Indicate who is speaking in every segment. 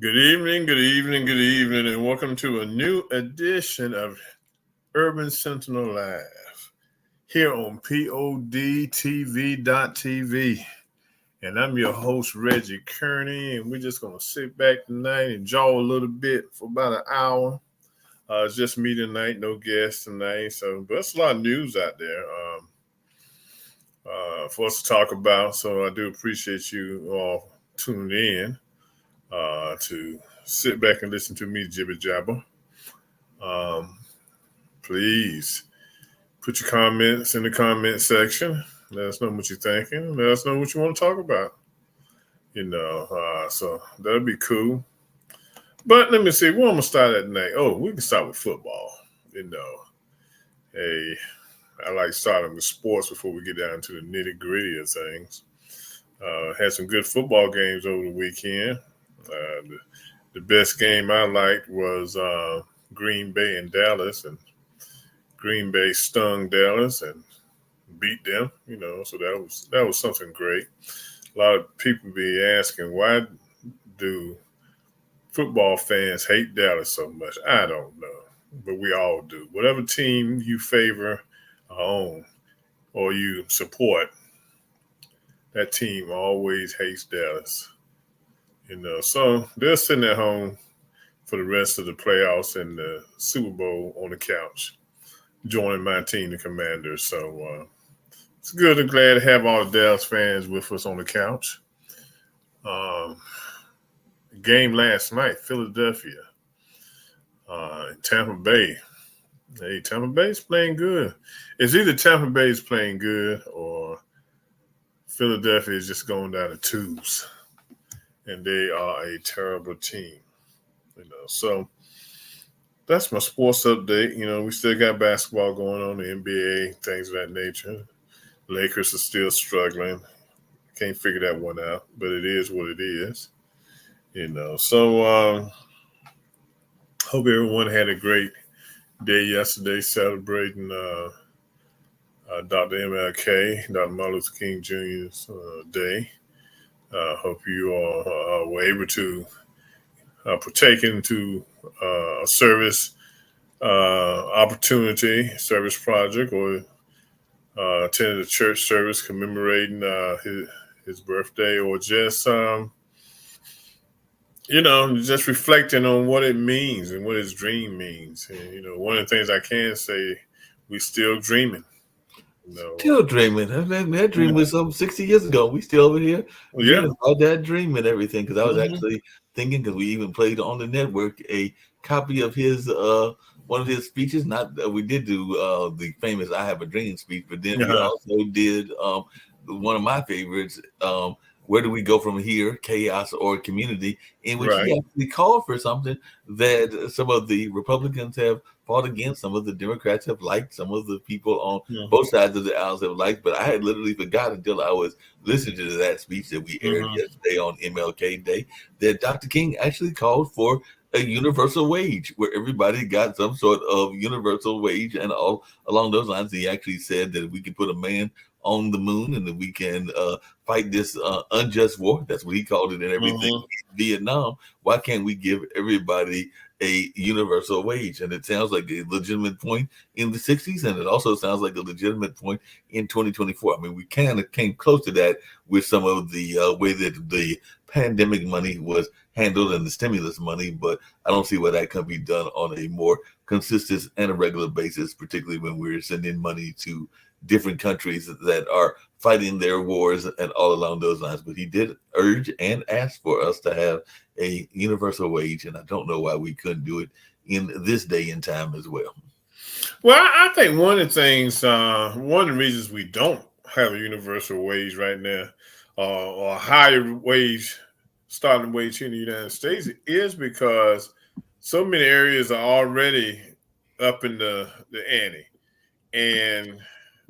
Speaker 1: Good evening, and welcome to a new edition of Urban Sentinel Live here on PODTV.tv. And I'm your host, Reggie Kearney, and we're just going to sit back tonight and jaw a little bit for about an hour. It's just me tonight, no guests tonight. But there's a lot of news out there for us to talk about. So I do appreciate you all tuning in to sit back and listen to me jibber jabber. Please put your comments in the comment section. Let us know what you're thinking. Let us know what you want to talk about. So that'll be cool. But let me see, where I'm gonna start at tonight. Oh, we can start with football. Hey, I like starting with sports before we get down to the nitty gritty of things. Had some good football games over the weekend. The best game I liked was Green Bay and Dallas, and Green Bay stung Dallas and beat them. So that was something great. A lot of people be asking, why do football fans hate Dallas so much? I don't know, but we all do. Whatever team you favor or own or you support, that team always hates Dallas. So they're sitting at home for the rest of the playoffs and the Super Bowl on the couch, joining my team, the Commanders. So it's good and glad to have all the Dallas fans with us on the couch. Game last night, Philadelphia, Tampa Bay. Hey, Tampa Bay's playing good. It's either Tampa Bay's playing good or Philadelphia is just going down the tubes, and they are a terrible team. So that's my sports update. We still got basketball going on, the NBA, things of that nature. Lakers are still struggling. Can't figure that one out, but it is what it is. So hope everyone had a great day yesterday celebrating Dr. MLK, Dr. Martin Luther King Jr.'s day. Hope you all were able to partake into a service opportunity, service project, or attended a church service commemorating his birthday, or just just reflecting on what it means and what his dream means. And, one of the things I can say, we still dreaming.
Speaker 2: Still dreaming. That dream was some 60 years ago. We still over here dreaming about that dream and everything. Because I was actually thinking, because we even played on the network a copy of his one of his speeches. Not we did do the famous "I Have a Dream" speech, but then we also did one of my favorites. Where do we go from here? Chaos or community? In which he actually called for something that some of the Republicans have fought against, some of the Democrats have liked, some of the people on both sides of the aisles have liked. But I had literally forgotten until I was listening to that speech that we aired yesterday on MLK Day that Dr. King actually called for a universal wage where everybody got some sort of universal wage. And all along those lines, he actually said that if we could put a man on the moon and that we can fight this unjust war, that's what he called it, and everything in Vietnam, why can't we give everybody a universal wage? And it sounds like a legitimate point in the 60s, and it also sounds like a legitimate point in 2024. I mean, we kind of came close to that with some of the way that the pandemic money was handled and the stimulus money, but I don't see why that can be done on a more consistent and a regular basis, particularly when we're sending money to different countries that are fighting their wars and all along those lines. But he did urge and ask for us to have a universal wage, and I don't know why we couldn't do it in this day and time as well.
Speaker 1: Well, I think one of the things, one of the reasons we don't have a universal wage right now, or a higher wage, starting wage here in the United States, is because so many areas are already up in the ante.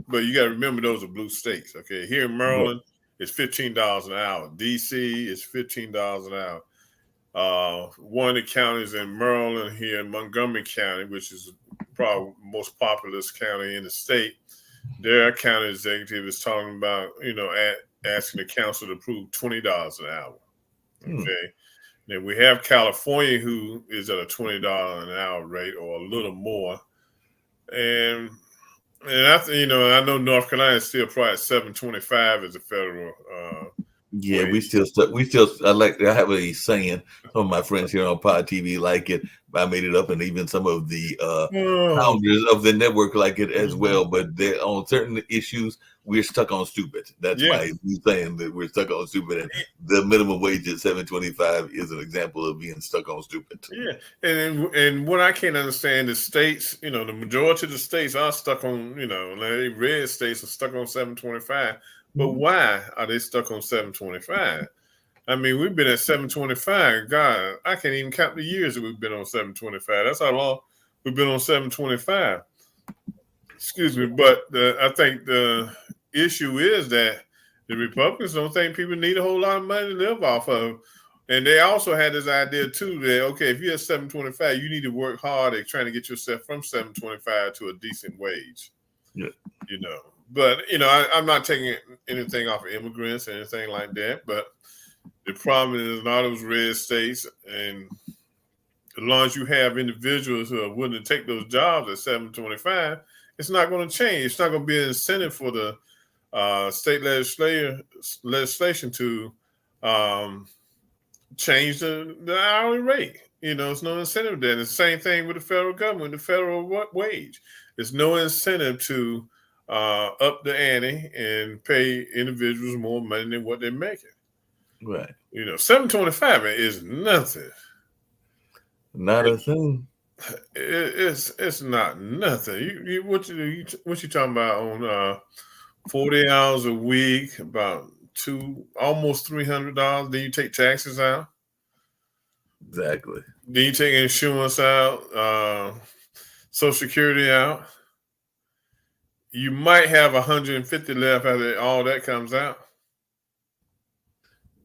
Speaker 1: But you got to remember, those are blue states. Okay, here in Maryland, it's $15 an hour. DC is $15 an hour. One of the counties in Maryland here in Montgomery County, which is probably the most populous county in the state, their county executive is talking about, asking the council to approve $20 an hour. Okay. Then we have California, who is at a $20 an hour rate or a little more, and I know North Carolina is still probably at 7.25 as a federal
Speaker 2: Yeah, we
Speaker 1: wage.
Speaker 2: still stuck. We still. I have a saying. Some of my friends here on Pod TV like it. I made it up, and even some of the
Speaker 1: Oh,
Speaker 2: founders of the network like it as
Speaker 1: mhm.
Speaker 2: well. But on certain issues, we're stuck on stupid. That's
Speaker 1: Yeah,
Speaker 2: my new saying, that we're stuck on stupid, and the minimum wage at 7.25 is an example of being stuck on stupid.
Speaker 1: yeah, and what I can't understand is states. The majority of the states are stuck on. Like red states are stuck on 7.25. But
Speaker 2: Mhm.
Speaker 1: why are they stuck on 7.25? I mean, we've been at 7.25. God, I can't even count the years that we've been on 7.25. That's how long we've been on 7.25. Excuse me, but I think the issue is that the Republicans don't think people need a whole lot of money to live off of, and they also had this idea too that okay, if you're at 7.25, you need to work hard at trying to get yourself from 7.25 to a decent wage.
Speaker 2: Yeah.
Speaker 1: But I'm not taking anything off of immigrants or anything like that, but the problem is in all those red states, and as long as you have individuals who are willing to take those jobs at 7.25, it's not going to change. It's not going to be an incentive for the state legislation to um, change the hourly rate. It's no incentive there. And it's the same thing with the federal government, the federal wage. There's no incentive to up the ante and pay individuals more money than what they're making.
Speaker 2: Right.
Speaker 1: 7.25 is nothing.
Speaker 2: Not a thing.
Speaker 1: It's not nothing. What you talking about on 40 hours a week, about almost $300. Then you take taxes out.
Speaker 2: Exactly.
Speaker 1: Then you take insurance out, Social Security out. You might have 150 left after all that comes out.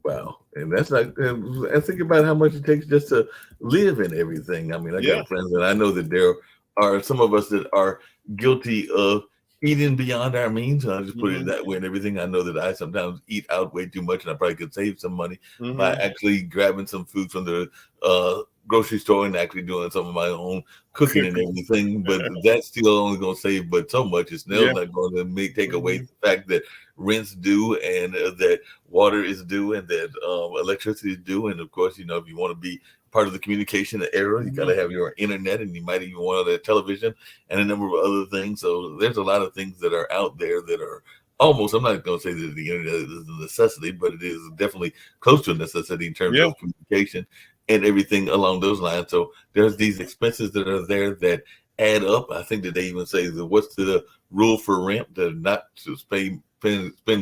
Speaker 2: Wow. And that's like, I think about how much it takes just to live and everything. I mean, I
Speaker 1: Yeah.
Speaker 2: got friends, and I know that there are some of us that are guilty of eating beyond our means. I'll just put it
Speaker 1: Hmm.
Speaker 2: that way and everything. I know that I sometimes eat out way too much, and I probably could save some money by
Speaker 1: Hmm.
Speaker 2: actually grabbing some food from the grocery store and actually doing some of my own cooking and everything. But that's still only going to save but so much. It's still
Speaker 1: Yeah.
Speaker 2: not going to take away
Speaker 1: Hmm.
Speaker 2: the fact that rent's due, and that water is due, and that electricity is due. And of course, if you want to be part of the communication era, you got
Speaker 1: Hmm.
Speaker 2: to have your internet, and you might even want a television and a number of other things. So there's a lot of things that are out there that are almost, I'm not going to say that the internet is a necessity, but it is definitely close to a necessity in terms
Speaker 1: Yeah.
Speaker 2: of communication and everything along those lines. So there's these expenses that are there that add up. I think that they even say that what's the rule for rent, to not to spend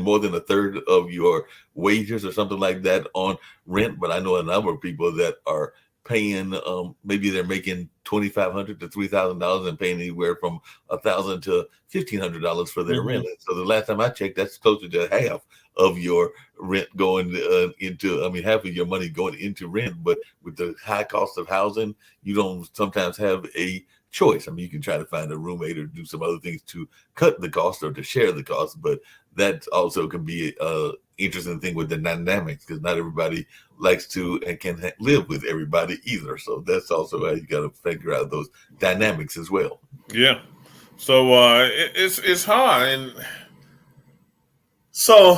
Speaker 2: more than a third of your wages or something like that on rent. But I know a number of people that are paying, maybe they're making $2,500 to $3,000 and paying anywhere from $1,000 to $1,500 for their
Speaker 1: Hmm.
Speaker 2: rent. And so the last time I checked, that's closer to half of your rent going half of your money going into rent. But with the high cost of housing, you don't sometimes have a choice. I mean, you can try to find a roommate or do some other things to cut the cost or to share the cost, but that also can be a interesting thing with the dynamics, because not everybody likes to and can live with everybody either. So that's also how you got to figure out those dynamics as well.
Speaker 1: Yeah. So it's hard, and so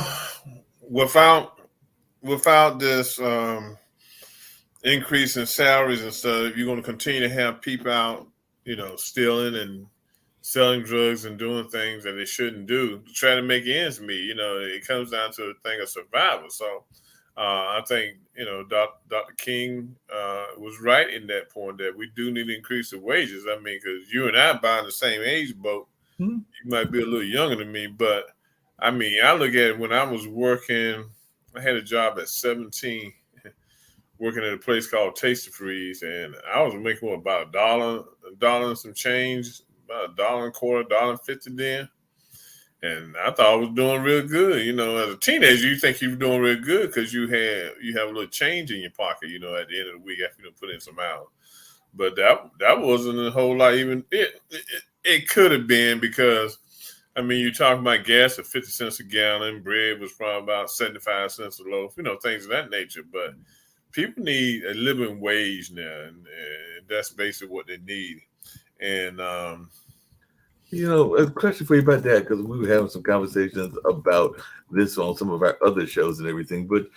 Speaker 1: without this increase in salaries and stuff, you're going to continue to have people out, stealing and selling drugs and doing things that they shouldn't do to try to make ends meet. It comes down to a thing of survival. So I think Dr. King was right in that point that we do need to increase the wages. I mean, because you and I buy in the same age boat.
Speaker 2: Hmm.
Speaker 1: You might be a little younger than me, but I mean, I look at it when I was working. I had a job at 17 working at a place called Tasty Freeze, and I was making about a dollar and some change, about $1.25, $1.50 then. And I thought I was doing real good. As a teenager, you think you're doing real good because you have a little change in your pocket. At the end of the week after you put in some hours. But that wasn't a whole lot. Even it could have been because. I mean, you're talking about gas at 50 cents a gallon. Bread was probably about 75 cents a loaf. Things of that nature. But people need a living wage now, and that's basically what they need. And
Speaker 2: A question for you about that, because we were having some conversations about this on some of our other shows and everything. But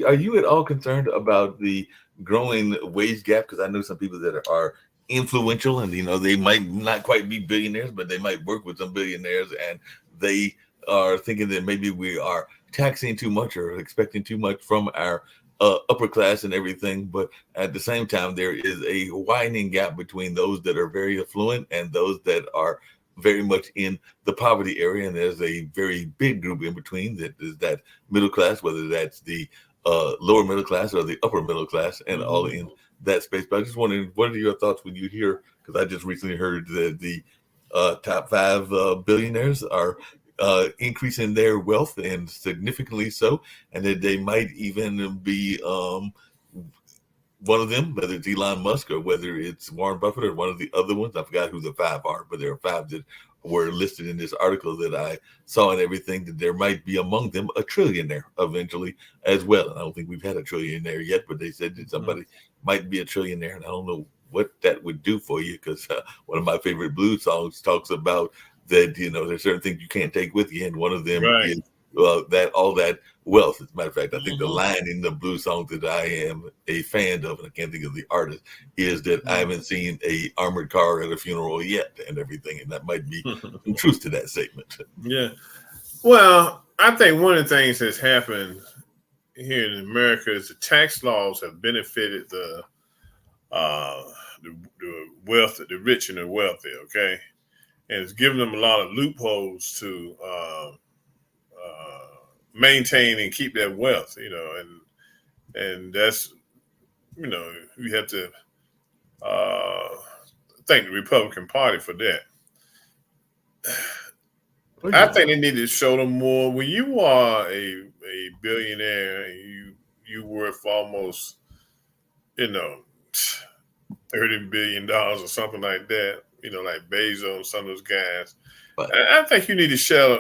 Speaker 2: are you at all concerned about the growing wage gap? Because I know some people that are influential, and they might not quite be billionaires, but they might work with some billionaires, and they are thinking that maybe we are taxing too much or expecting too much from our upper class and everything. But at the same time, there is a widening gap between those that are very affluent and those that are very much in the poverty area, and there's a very big group in between that is that middle class, whether that's the lower middle class or the upper middle class, and all in that space. But I just wondering, what are your thoughts when you hear? Because I just recently heard that the top five billionaires are increasing their wealth, and significantly so, and that they might even be one of them, whether it's Elon Musk or whether it's Warren Buffett or one of the other ones. I forgot who the five are, but there are five that were listed in this article that I saw and everything, that there might be among them a trillionaire eventually as well. And I don't think we've had a trillionaire yet, but they said that somebody might be a trillionaire. And I don't know what that would do for you, because one of my favorite blues songs talks about that, there's certain things you can't take with you. And one of them
Speaker 1: right.
Speaker 2: is that all that wealth. As a matter of fact, I think the line in the blues song that I am a fan of, and I can't think of the artist, is that I haven't seen a armored car at a funeral yet, and everything. And that might be some truth to that statement.
Speaker 1: Yeah. Well, I think one of the things that's happened here in America is the tax laws have benefited the wealth, the rich and the wealthy. Okay, and it's given them a lot of loopholes to maintain and keep that wealth. And that's you have to thank the Republican Party for that. I think they need to show them more. When you are a billionaire and you worth almost $30 billion or something like that, like Bezos, some of those guys. But I think you need to share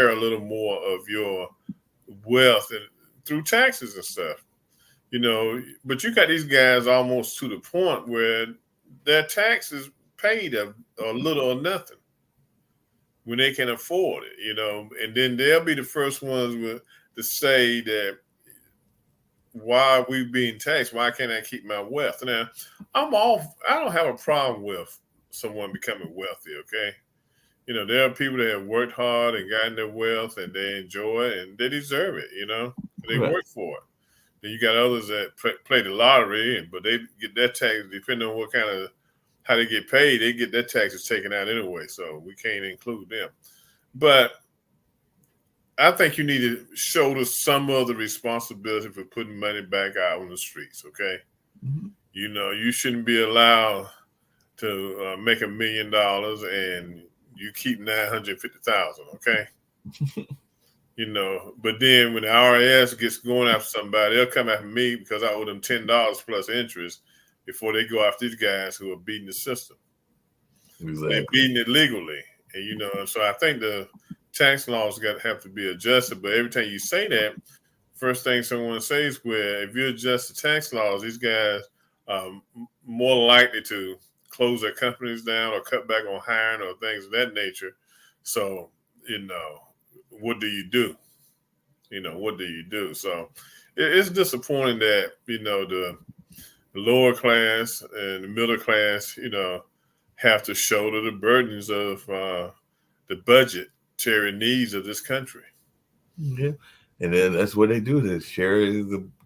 Speaker 1: a little more of your wealth through taxes and stuff. But you got these guys almost to the point where their taxes paid a little or nothing when they can afford it, and then they'll be the first ones to say that, why are we being taxed? Why can't I keep my wealth? Now, I don't have a problem with someone becoming wealthy, okay? There are people that have worked hard and gotten their wealth and they enjoy it and they deserve it, they work for it. Then you got others that play the lottery, but they get their tax, depending on how they get paid, they get their taxes taken out anyway, so we can't include them. But I think you need to shoulder some of the responsibility for putting money back out on the streets, okay? Mm-hmm. You shouldn't be allowed to make $1 million and you keep 950,000, okay? But then when the IRS gets going after somebody, they'll come after me because I owe them $10 plus interest before they go after these guys who are beating the system. Exactly. They're beating it legally. And, so I think the tax laws have to be adjusted. But every time you say that, first thing someone says, if you adjust the tax laws, these guys are more likely to close their companies down or cut back on hiring or things of that nature. So, what do you do? What do you do? So it's disappointing that, the lower class and the middle class, have to shoulder the burdens of the budgetary needs of this country.
Speaker 2: Yeah. And then that's what they do, to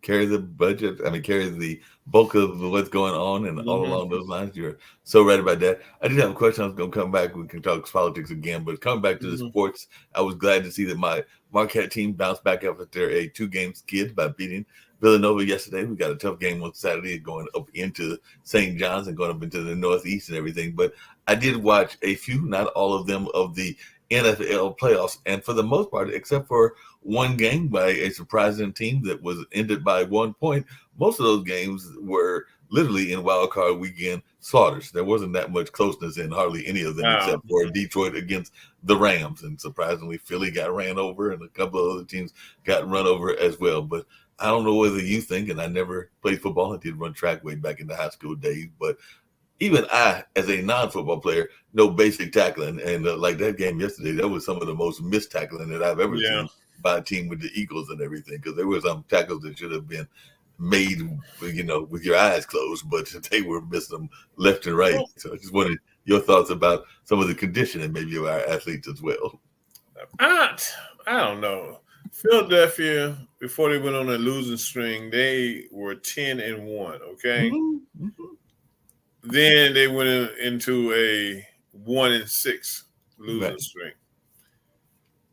Speaker 2: carry the budget. I mean, carry the bulk of what's going on, and all along those lines. You're so right about that. I did have a question. I was going to come back. We can talk politics again, but coming back to the sports, I was glad to see that my Marquette team bounced back after a 2-game skid by beating Villanova yesterday. We got a tough game on Saturday, going up into St. John's and going up into the Northeast and everything. But I did watch a few, not all of them, of the NFL playoffs, and for the most part, except for one game by a surprising team that was ended by 1 point, most of those games were literally in wild card weekend slaughters. There wasn't that much closeness in hardly any of them, except for Detroit against the Rams, and surprisingly, Philly got ran over, and a couple of other teams got run over as well. But I don't know whether you think, and I never played football. I did run track way back in the high school days, but even I, as a non-football player, know basic tackling. And like that game yesterday, that was some of the most missed tackling that I've ever
Speaker 1: Yeah.
Speaker 2: seen by a team with the Eagles and everything. Because there were some tackles that should have been made, with your eyes closed, but they were missing them left and right.
Speaker 1: Well,
Speaker 2: So I just wanted your thoughts about some of the conditioning, maybe of our athletes as well.
Speaker 1: I, I don't know. Philadelphia, before they went on a losing string, they were 10-1. Okay,
Speaker 2: Mm-hmm. Mm-hmm.
Speaker 1: then they went into a 1-6 losing
Speaker 2: Right.
Speaker 1: string.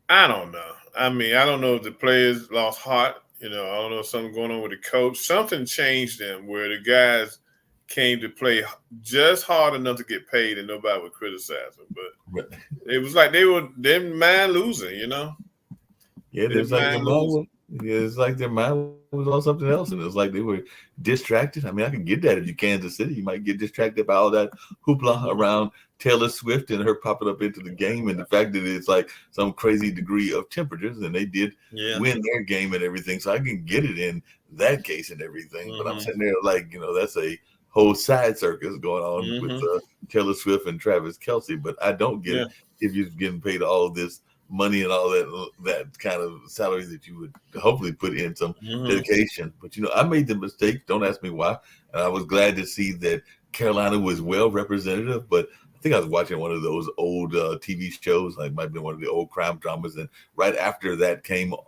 Speaker 1: I don't know. I mean, I don't know if the players lost heart. I don't know if something going on with the coach. Something changed them where the guys came to play just hard enough to get paid, and nobody would criticize them. But
Speaker 2: Right.
Speaker 1: it was like they didn't mind losing.
Speaker 2: Yeah,
Speaker 1: They didn't
Speaker 2: there's like their
Speaker 1: mind
Speaker 2: mind
Speaker 1: losing.
Speaker 2: was, yeah, it's like their mind was on something else, and it was like they were distracted. I mean, I can get that if you're Kansas City, you might get distracted by all that hoopla
Speaker 1: Hmm.
Speaker 2: around Taylor Swift and her popping up into the game, and the fact that it's like some crazy degree of temperatures, and they did
Speaker 1: Yeah.
Speaker 2: win their game and everything. So I can get it in that case and everything. But I'm
Speaker 1: Hmm.
Speaker 2: sitting there like, that's a whole side circus going on with
Speaker 1: Hmm.
Speaker 2: Taylor Swift and Travis Kelsey. But I don't get
Speaker 1: Yeah.
Speaker 2: it if you're getting paid all this money and all that kind of salary that you would hopefully put in some
Speaker 1: Hmm.
Speaker 2: dedication. But I made the mistake. Don't ask me why. And I was glad to see that Carolina was well representative. But I think I was watching one of those old TV shows, like might have been one of the old crime dramas, and right after that came on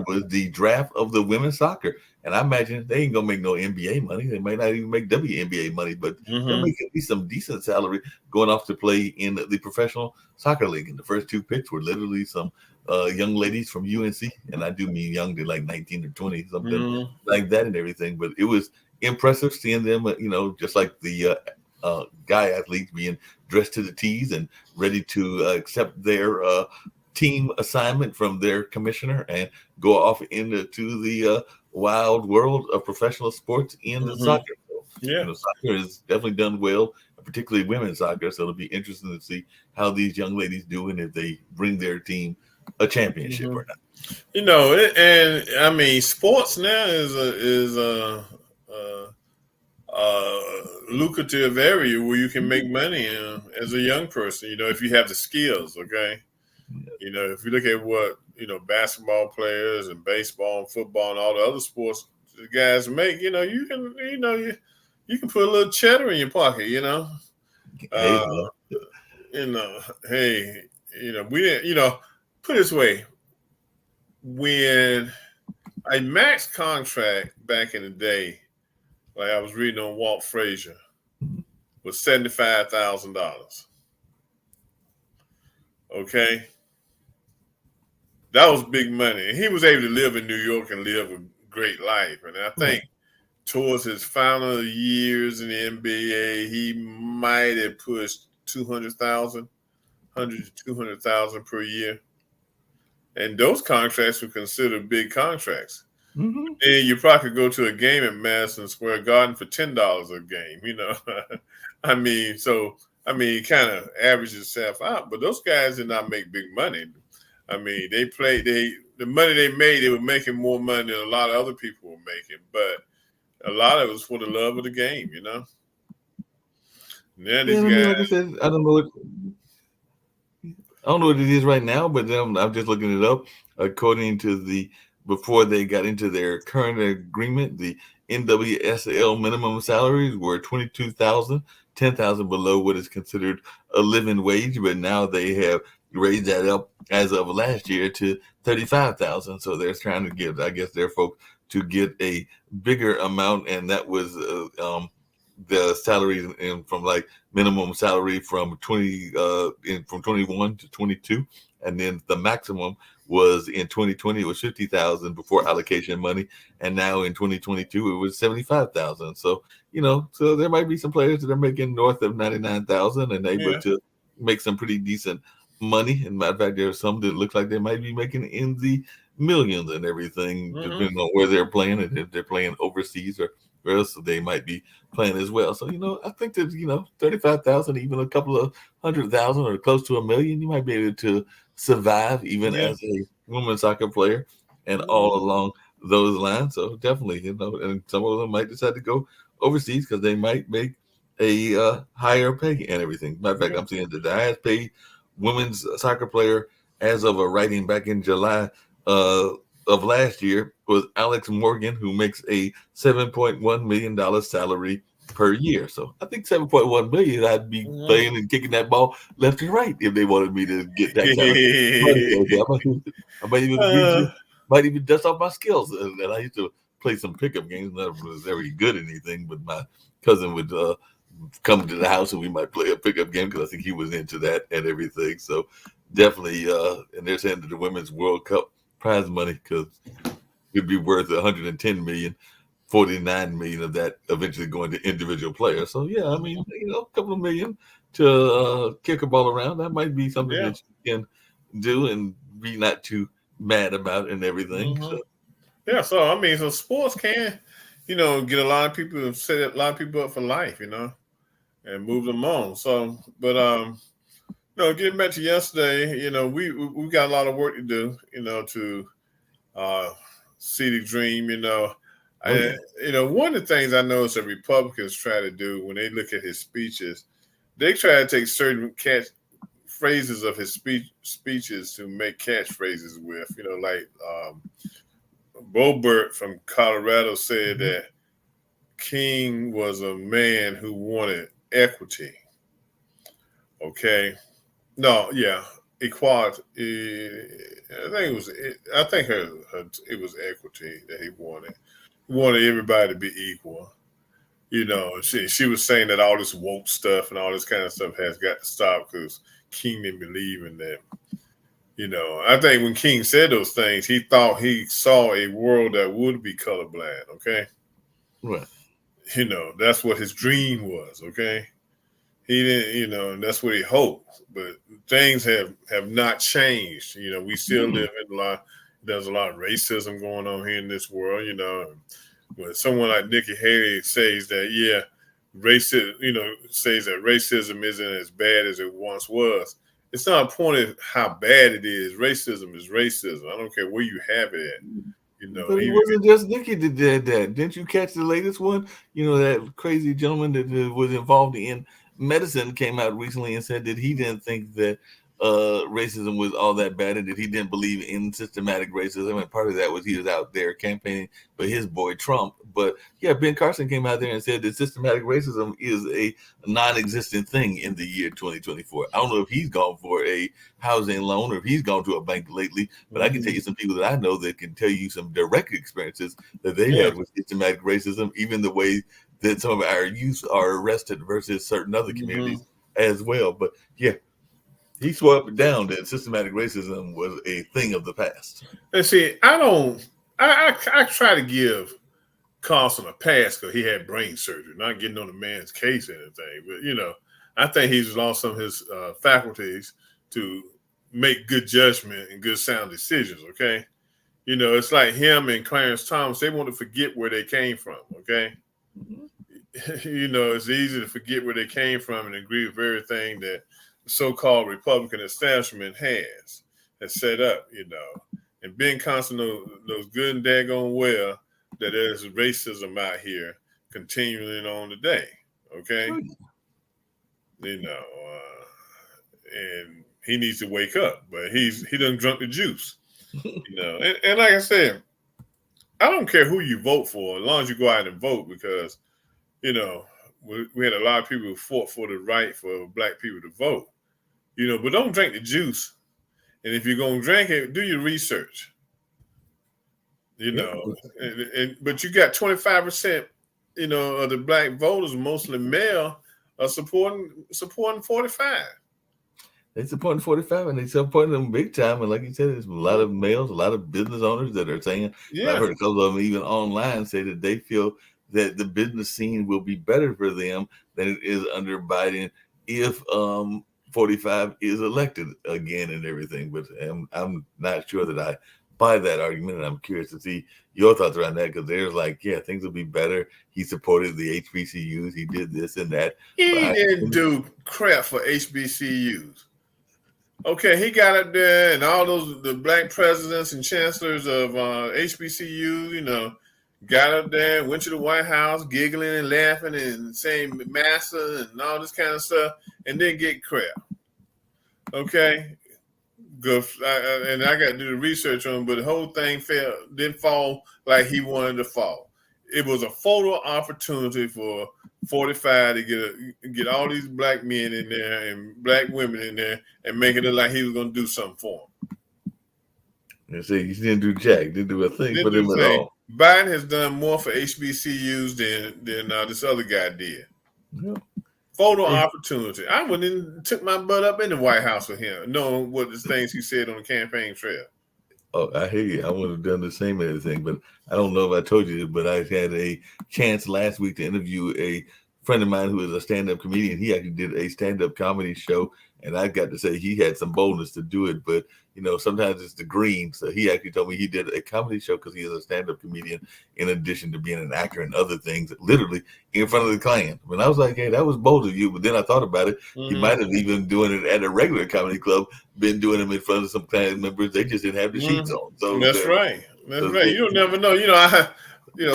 Speaker 2: was the draft of the women's soccer. And I imagine they ain't gonna make no NBA money. They might not even make WNBA money, but they'll
Speaker 1: Hmm.
Speaker 2: make at least some decent salary going off to play in the professional soccer league. And the first two picks were literally some young ladies from UNC, and I do mean young, they're like 19 or 20, something
Speaker 1: Hmm.
Speaker 2: like that, and everything. But it was impressive seeing them, just like the guy athletes being dressed to the T's and ready to accept their team assignment from their commissioner and go off into the wild world of professional sports in the
Speaker 1: Hmm.
Speaker 2: soccer. So,
Speaker 1: Yeah.
Speaker 2: soccer has definitely done well, particularly women's soccer. So it'll be interesting to see how these young ladies do and if they bring their team a championship
Speaker 1: Hmm.
Speaker 2: or not.
Speaker 1: And I mean, sports now is a lucrative area where you can make money as a young person. If you have the skills. Okay. If you look at what basketball players and baseball and football and all the other sports the guys make, you can put a little cheddar in your pocket.
Speaker 2: Hey,
Speaker 1: Uh,
Speaker 2: man.
Speaker 1: hey, we didn't. Put it this way: when a max contract back in the day, like I was reading on Walt Frazier, was $75,000. Okay, that was big money, and he was able to live in New York and live a great life. And I
Speaker 2: Right.
Speaker 1: think towards his final years in the NBA, he might have pushed 200,000, 100 to 200,000 per year, and those contracts were considered big contracts.
Speaker 2: Mm-hmm.
Speaker 1: And you probably could go to a game at Madison Square Garden for $10 a game. I mean, kind of averages itself out. But those guys did not make big money. I mean, the money they made, they were making more money than a lot of other people were making. But a lot of it was for the love of the game. Now
Speaker 2: Yeah,
Speaker 1: these
Speaker 2: I mean,
Speaker 1: guys,
Speaker 2: like I said, I don't know what it is right now, but I'm just looking it up. According to before they got into their current agreement, the NWSL minimum salaries were 22,000, 10,000 below what is considered a living wage. But now they have raised that up as of last year to 35,000. So they're trying to get, I guess, their folks to get a bigger amount, and that was the salary from like minimum salary from 21 to 22, and then the maximum was in 2020 it was 50,000 before allocation money, and now in 2022 it was 75,000. So so there might be some players that are making north of 99,000 and able
Speaker 1: yeah,
Speaker 2: to make some pretty decent money. And matter of fact, there are some that look like they might be making in the millions and everything,
Speaker 1: hmm
Speaker 2: depending on where they're playing and if they're playing overseas or where else they might be playing as well. So I think that 35,000, even a couple of 100,000 or close to a million, you might be able to survive even
Speaker 1: yeah,
Speaker 2: as a women's soccer player. and all along those lines. So definitely, and some of them might decide to go overseas because they might make a higher pay and everything. Matter of fact, I'm seeing that the highest paid women's soccer player as of a writing back in July uh, of last year was Alex Morgan, who makes a $7.1 million salary per year. So I think 7.1 million, I'd be playing and kicking that ball left and right if they wanted me to get that kind of money. I might even might even dust off my skills. And I used to play some pickup games. Never was very good at anything, but my cousin would come to the house and we might play a pickup game because I think he was into that and everything. So definitely, and they're saying that the Women's World Cup prize money because it'd be worth 110 million. 49 million of that eventually going to individual players. So yeah, I mean, a couple of million to kick a ball around. That might be something that you can do and be not too mad about and everything. So.
Speaker 1: Yeah, so I mean, so sports can, get a lot of people, set a lot of people up for life, and move them on. So, but getting back to yesterday, we got a lot of work to do, to see the dream, one of the things I notice that Republicans try to do when they look at his speeches, they try to take certain phrases of his speeches to make catchphrases with, like Bobert from Colorado said that King was a man who wanted equity. Okay. No, yeah, equality. I think it was equity that he wanted. He wanted everybody to be equal. She was saying that all this woke stuff and all this kind of stuff has got to stop because King didn't believe in that. I think when King said those things, he thought he saw a world that would be colorblind. Okay.
Speaker 2: Right.
Speaker 1: That's what his dream was. Okay. He didn't, and that's what he hoped. But things have not changed. We still live in there's a lot of racism going on here in this world, When someone like Nikki Haley says that, says that racism isn't as bad as it once was, it's not a point of how bad it is. Racism is racism. I don't care where you have it at.
Speaker 2: But it wasn't just Nikki that did that. Didn't you catch the latest one? That crazy gentleman that was involved in medicine came out recently and said that he didn't think that racism was all that bad and that he didn't believe in systematic racism. And part of that was he was out there campaigning for his boy Trump. But yeah, Ben Carson came out there and said that systematic racism is a non-existent thing in the year 2024. I don't know if he's gone for a housing loan or if he's gone to a bank lately, but I can tell you some people that I know that can tell you some direct experiences that they had with systematic racism, even the way that some of our youth are arrested versus certain other communities as well. But yeah, he swore up and down that systematic racism was a thing of the past.
Speaker 1: And see, I try to give Carlson a pass because he had brain surgery, not getting on the man's case or anything. But, I think he's lost some of his faculties to make good judgment and good sound decisions, okay? It's like him and Clarence Thomas, they want to forget where they came from, okay? It's easy to forget where they came from and agree with everything that the so-called Republican establishment has set up, And Ben Carson knows good and daggone well that there's racism out here continuing on today, okay? And he needs to wake up, but he done drunk the juice, And like I said, I don't care who you vote for, as long as you go out and vote, because we had a lot of people who fought for the right for black people to vote, but don't drink the juice. And if you're going to drink it, do your research, but you got 25%, of the black voters, mostly male, are supporting 45.
Speaker 2: They supporting 45 and they supporting them big time. And like you said, there's a lot of males, a lot of business owners that are saying, I've heard a couple of them even online say that they feel that the business scene will be better for them than it is under Biden if 45 is elected again and everything. But I'm not sure that I buy that argument, and I'm curious to see your thoughts around that, because there's like, yeah, things will be better. He supported the HBCUs. He did this and that.
Speaker 1: He didn't do crap for HBCUs. Okay, he got up there, and all the black presidents and chancellors of HBCU, got up there, went to the White House, giggling and laughing and saying "massa" and all this kind of stuff, and then get crap. Okay, good. And I got to do the research on him, but the whole thing didn't fall like he wanted to fall. It was a photo opportunity for 45 to get all these black men in there and black women in there and make it look like he was going to do something for them.
Speaker 2: And see, he didn't do jack, didn't do a thing for
Speaker 1: Didn't do
Speaker 2: them
Speaker 1: the
Speaker 2: at
Speaker 1: thing.
Speaker 2: all.
Speaker 1: Biden has done more for HBCUs than this other guy did.
Speaker 2: Yeah.
Speaker 1: Photo opportunity. I went and took my butt up in the White House with him, knowing what the things he said on the campaign trail.
Speaker 2: Oh, I hear you. I would have done the same thing, but I don't know if I told you, but I had a chance last week to interview a friend of mine who is a stand-up comedian. He actually did a stand-up comedy show, and I got to say he had some boldness to do it, but sometimes it's the green. So he actually told me he did a comedy show because he is a stand-up comedian in addition to being an actor and other things, literally in front of the client. When I was like, hey, that was bold of you, but then I thought about it. He might have even doing it at a regular comedy club, been doing them in front of some client members. They just didn't have the sheets on. So
Speaker 1: that's right. That's right. You don't never know.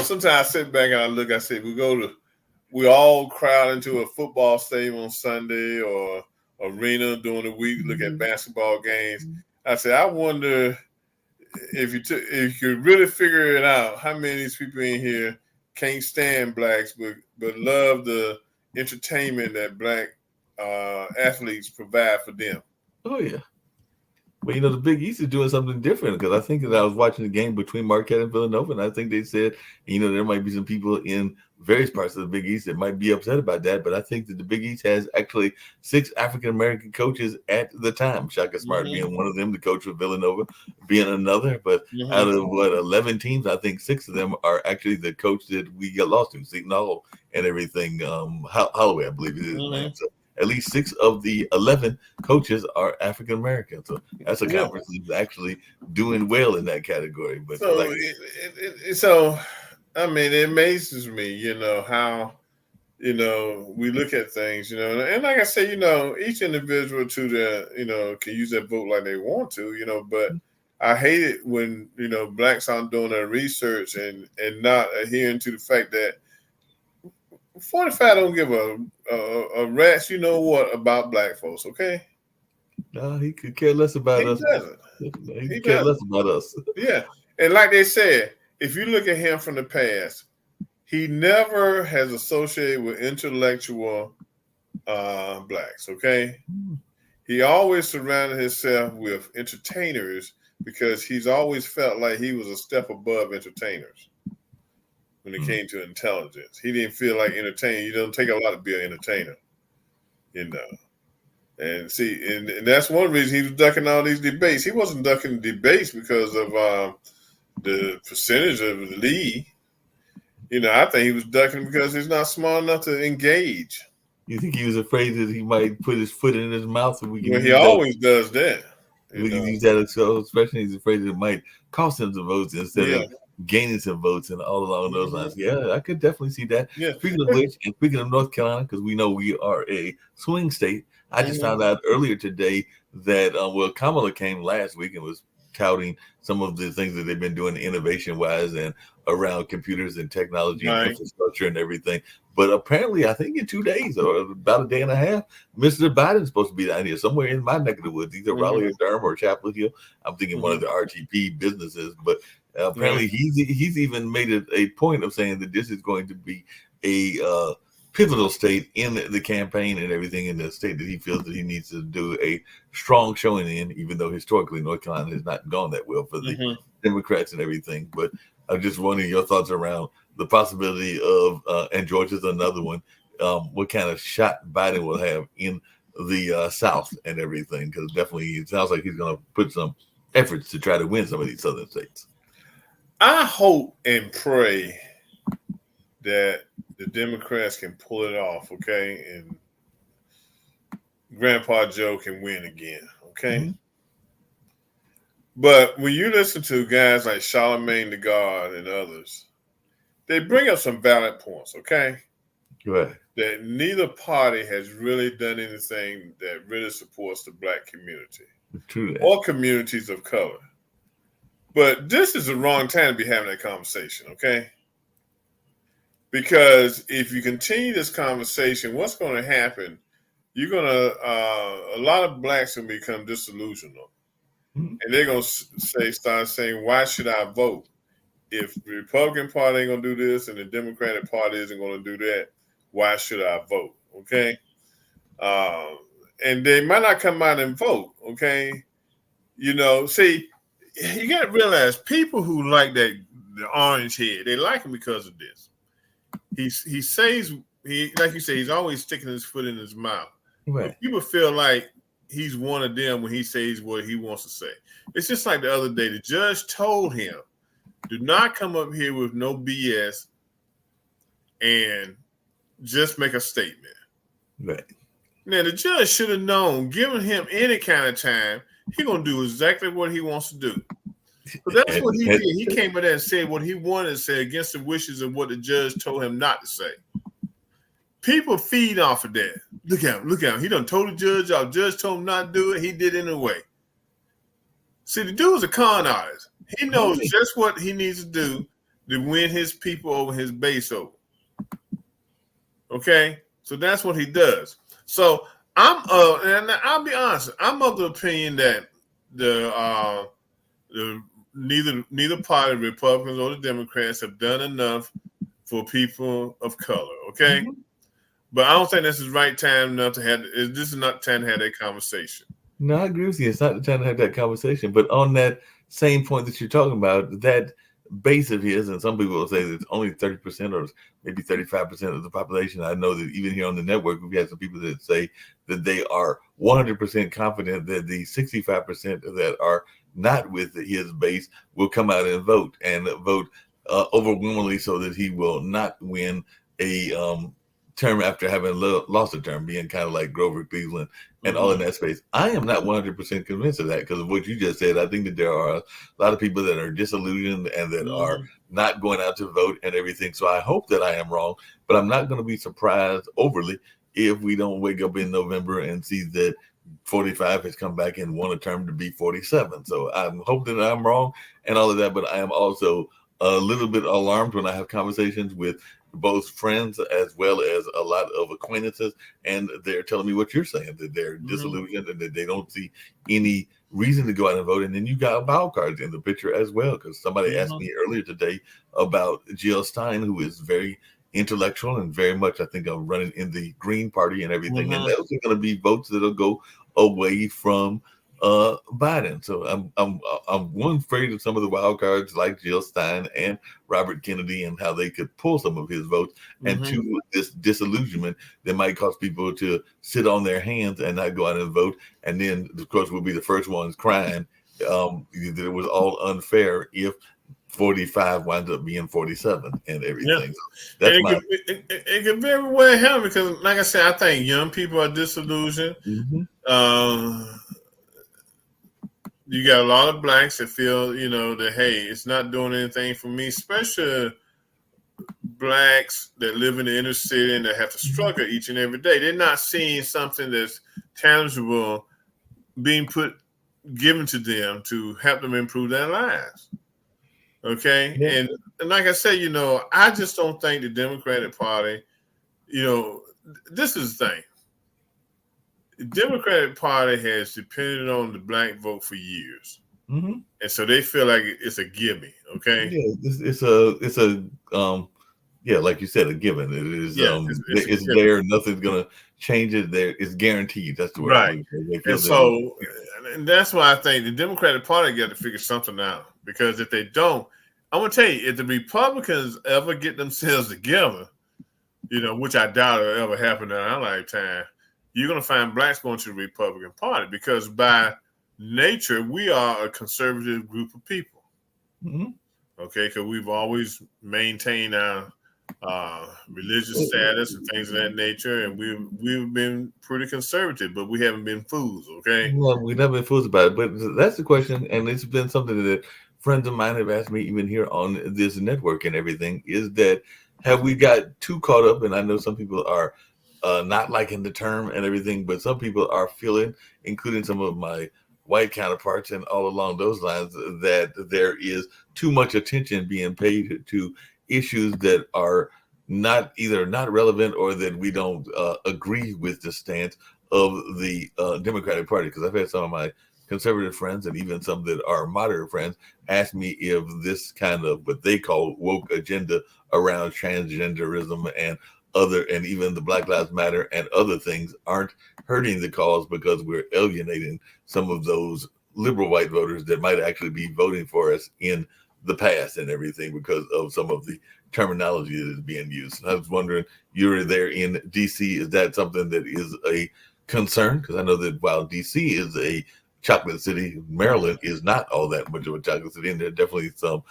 Speaker 1: Sometimes I sit back and I look. I say we all crowd into a football stadium on Sunday or arena during the week, look at basketball games. I say, I wonder if you could really figure it out, how many of these people in here can't stand blacks, but love the entertainment that black athletes provide for them.
Speaker 2: Oh yeah. But the Big East is doing something different because I think that I was watching the game between Marquette and Villanova, and I think they said, there might be some people in various parts of the Big East that might be upset about that. But I think that the Big East has actually 6 African American coaches at the time. Shaka Smart being one of them, the coach of Villanova being another. But out of 11 teams, I think 6 of them are actually the coach that we got lost to, Sentinel and everything. Holloway, I believe it is, man. So at least 6 of the 11 coaches are African American. So that's a conference that's actually doing well in that category. But
Speaker 1: so I mean, it amazes me, how we look at things, and like I say, each individual can use their vote like they want to, but I hate it when blacks aren't doing their research and not adhering to the fact that 45 don't give a rat's about black folks. Okay.
Speaker 2: No, he could care less about us.
Speaker 1: Doesn't.
Speaker 2: He could care less about us.
Speaker 1: Yeah. And like they said, if you look at him from the past, he never has associated with intellectual blacks. Okay. He always surrounded himself with entertainers because he's always felt like he was a step above entertainers when it came to intelligence. He didn't feel like entertaining. You don't take a lot to be an entertainer, And see, and that's one reason he was ducking all these debates. He wasn't ducking debates because of the percentage of the lead. I think he was ducking because he's not smart enough to engage.
Speaker 2: You think he was afraid that he might put his foot in his mouth?
Speaker 1: He always does that.
Speaker 2: We can use that, especially he's afraid that it might cost him some votes instead of gaining some votes and all along those lines. Yeah, I could definitely see that.
Speaker 1: Yeah.
Speaker 2: Speaking of which, and speaking of North Carolina, because we know we are a swing state, I just found out earlier today that Kamala came last week and was touting some of the things that they've been doing innovation-wise and around computers and technology and infrastructure and everything. But apparently, I think in 2 days or about a day and a half, Mr. Biden's supposed to be down here somewhere in my neck of the woods, either Raleigh or Durham or Chapel Hill. I'm thinking one of the RTP businesses. But apparently, he's even made it a point of saying that this is going to be a pivotal state in the campaign and everything, in the state that he feels that he needs to do a strong showing in, even though historically North Carolina has not gone that well for the Democrats and everything. But I'm just wondering your thoughts around the possibility of, and Georgia's another one, what kind of shot Biden will have in the South and everything, because definitely it sounds like he's going to put some efforts to try to win some of these southern states.
Speaker 1: I hope and pray that the Democrats can pull it off, okay? And Grandpa Joe can win again, okay? But when you listen to guys like Charlemagne the God and others, they bring up some valid points, okay?
Speaker 2: Right.
Speaker 1: That neither party has really done anything that really supports the black community.
Speaker 2: True that.
Speaker 1: or communities of color. But this is the wrong time to be having that conversation, okay? Because if you continue this conversation, what's going to happen? You're going to, a lot of blacks going to become disillusioned. And they're going to start saying, why should I vote? If the Republican Party ain't going to do this and the Democratic Party isn't going to do that, why should I vote? Okay? And they might not come out and vote, okay? See, you got to realize people who like the orange head, they like him because of this. He says, like you say, he's always sticking his foot in his mouth.
Speaker 2: Right.
Speaker 1: But people feel like he's one of them when he says what he wants to say. It's just like the other day, the judge told him, do not come up here with no BS and just make a statement.
Speaker 2: Right.
Speaker 1: Now, the judge should have known, giving him any kind of time, he's going to do exactly what he wants to do. So that's what he did. He came in there and said what he wanted to say against the wishes of what the judge told him not to say. People feed off of that. Look at him. He done told the judge, our judge told him not to do it. He did it anyway. See, the dude's a con artist. He knows just what he needs to do to win his people over, his base over. Okay? So that's what he does. So and I'll be honest, I'm of the opinion that the neither party, Republicans or the Democrats, have done enough for people of color. Okay? Mm-hmm. But I don't think this is the right time enough to have. This is not the time to have that conversation.
Speaker 2: No, I agree with you. It's not the time to have that conversation. But on that same point that you're talking about, that base of his, and some people will say that it's only 30% or maybe 35% of the population. I know that even here on the network, we've had some people that say that they are 100% confident that the 65% that are not with his base will come out and vote overwhelmingly so that he will not win a term after having lost a term, being kind of like Grover Cleveland and all in that space. I am not 100% convinced of that because of what you just said. I think that there are a lot of people that are disillusioned and that are not going out to vote and everything. So I hope that I am wrong, but I'm not going to be surprised overly if we don't wake up in November and see that 45 has come back and won a term to be 47. So I'm hoping that I'm wrong and all of that, but I am also a little bit alarmed when I have conversations with both friends as well as a lot of acquaintances, and they're telling me what you're saying, that they're disillusioned and that they don't see any reason to go out and vote. And then you got wild cards in the picture as well, because somebody asked me earlier today about Jill Stein, who is very intellectual and very much, I think, I'm running in the Green Party and everything. And those are going to be votes that'll go away from Biden. So I'm one afraid of some of the wild cards like Jill Stein and Robert Kennedy and how they could pull some of his votes, and two, this disillusionment that might cause people to sit on their hands and not go out and vote. And then, of course, we'll be the first ones crying that it was all unfair if 45 winds up being 47 and everything.
Speaker 1: Yeah. So it could very well happen because, like I said, I think young people are disillusioned. You got a lot of blacks that feel, that, hey, it's not doing anything for me, especially blacks that live in the inner city and that have to struggle each and every day. They're not seeing something that's tangible being given to them to help them improve their lives. Okay? Yeah. And like I said, I just don't think the Democratic Party, this is the thing. The Democratic Party has depended on the black vote for years, and so they feel like it's a gimme. Okay,
Speaker 2: yeah, like you said, a given. It is, it's there. Nothing's gonna change it. There, it's guaranteed. That's the word.
Speaker 1: Right, and so, and that's why I think the Democratic Party got to figure something out, because if they don't, I'm gonna tell you, if the Republicans ever get themselves together, which I doubt will ever happen in our lifetime, you're going to find blacks going to the Republican Party, because by nature, we are a conservative group of people. Okay, because we've always maintained our religious status and things of that nature, and we've been pretty conservative, but we haven't been fools. Okay,
Speaker 2: well, we've never been fools about it, but that's the question, and it's been something that friends of mine have asked me even here on this network and everything, is that have we got too caught up? And I know some people are not liking the term and everything, but some people are feeling, including some of my white counterparts and all along those lines, that there is too much attention being paid to issues that are not relevant, or that we don't agree with the stance of the Democratic Party. Because I've had some of my conservative friends and even some that are moderate friends ask me if this kind of what they call woke agenda around transgenderism and even the Black Lives Matter and other things aren't hurting the cause, because we're alienating some of those liberal white voters that might actually be voting for us in the past and everything, because of some of the terminology that is being used. I was wondering, you're there in DC, is that something that is a concern? Because I know that while DC is a chocolate city, Maryland is not all that much of a chocolate city, and there are definitely some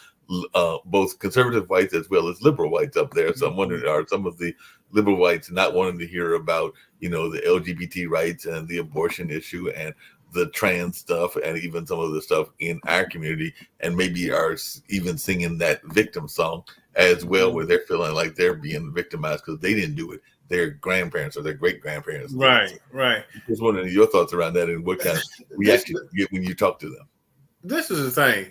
Speaker 2: both conservative whites as well as liberal whites up there. So I'm wondering, are some of the liberal whites not wanting to hear about, the LGBT rights and the abortion issue and the trans stuff and even some of the stuff in our community, and maybe are even singing that victim song as well, where they're feeling like they're being victimized because they didn't do it, their grandparents or their great grandparents did.
Speaker 1: Right.
Speaker 2: Just wondering your thoughts around that and what kind of reaction you get when you talk to them.
Speaker 1: This is the thing.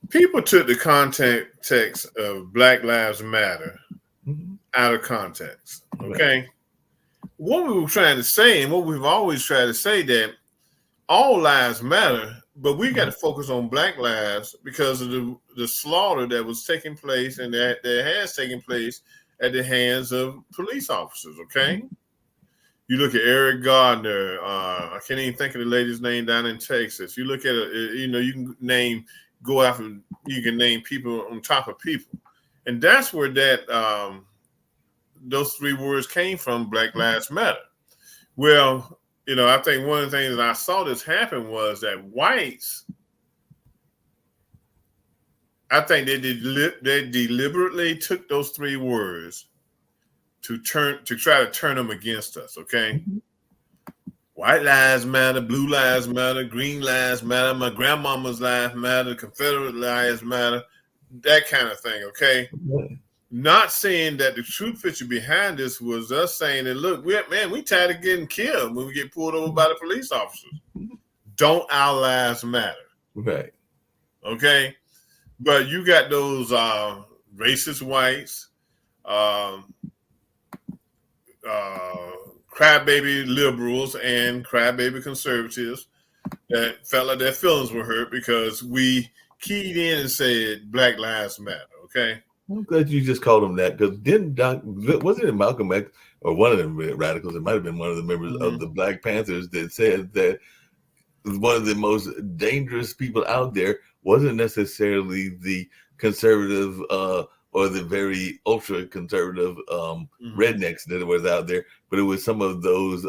Speaker 1: People took the context of Black Lives Matter out of context. Okay. Right. What we were trying to say, and what we've always tried to say, that all lives matter, but we got to focus on Black lives because of the slaughter that was taking place and that has taken place at the hands of police officers. Okay. You look at Eric Gardner. I can't even think of the lady's name down in Texas. You look at you can name. Go after, you can name people on top of people. And that's where that those three words came from, Black Lives Matter. Well, I think one of the things that I saw this happen was that whites, I think they deliberately took those three words to try to turn them against us, okay? White lives matter, blue lives matter, green lives matter, my grandmama's lives matter, Confederate lives matter, that kind of thing, okay? Not saying that the true picture behind this was us saying that, look, we tired of getting killed when we get pulled over by the police officers. Don't our lives matter?
Speaker 2: Right.
Speaker 1: Okay? But you got those racist whites, crybaby liberals and crybaby conservatives that felt like their feelings were hurt because we keyed in and said Black Lives Matter. Okay.
Speaker 2: I'm glad you just called them that, because wasn't it Malcolm X or one of them radicals? It might have been one of the members of the Black Panthers that said that one of the most dangerous people out there wasn't necessarily the conservative or the very ultra conservative rednecks that was out there, but it was some of those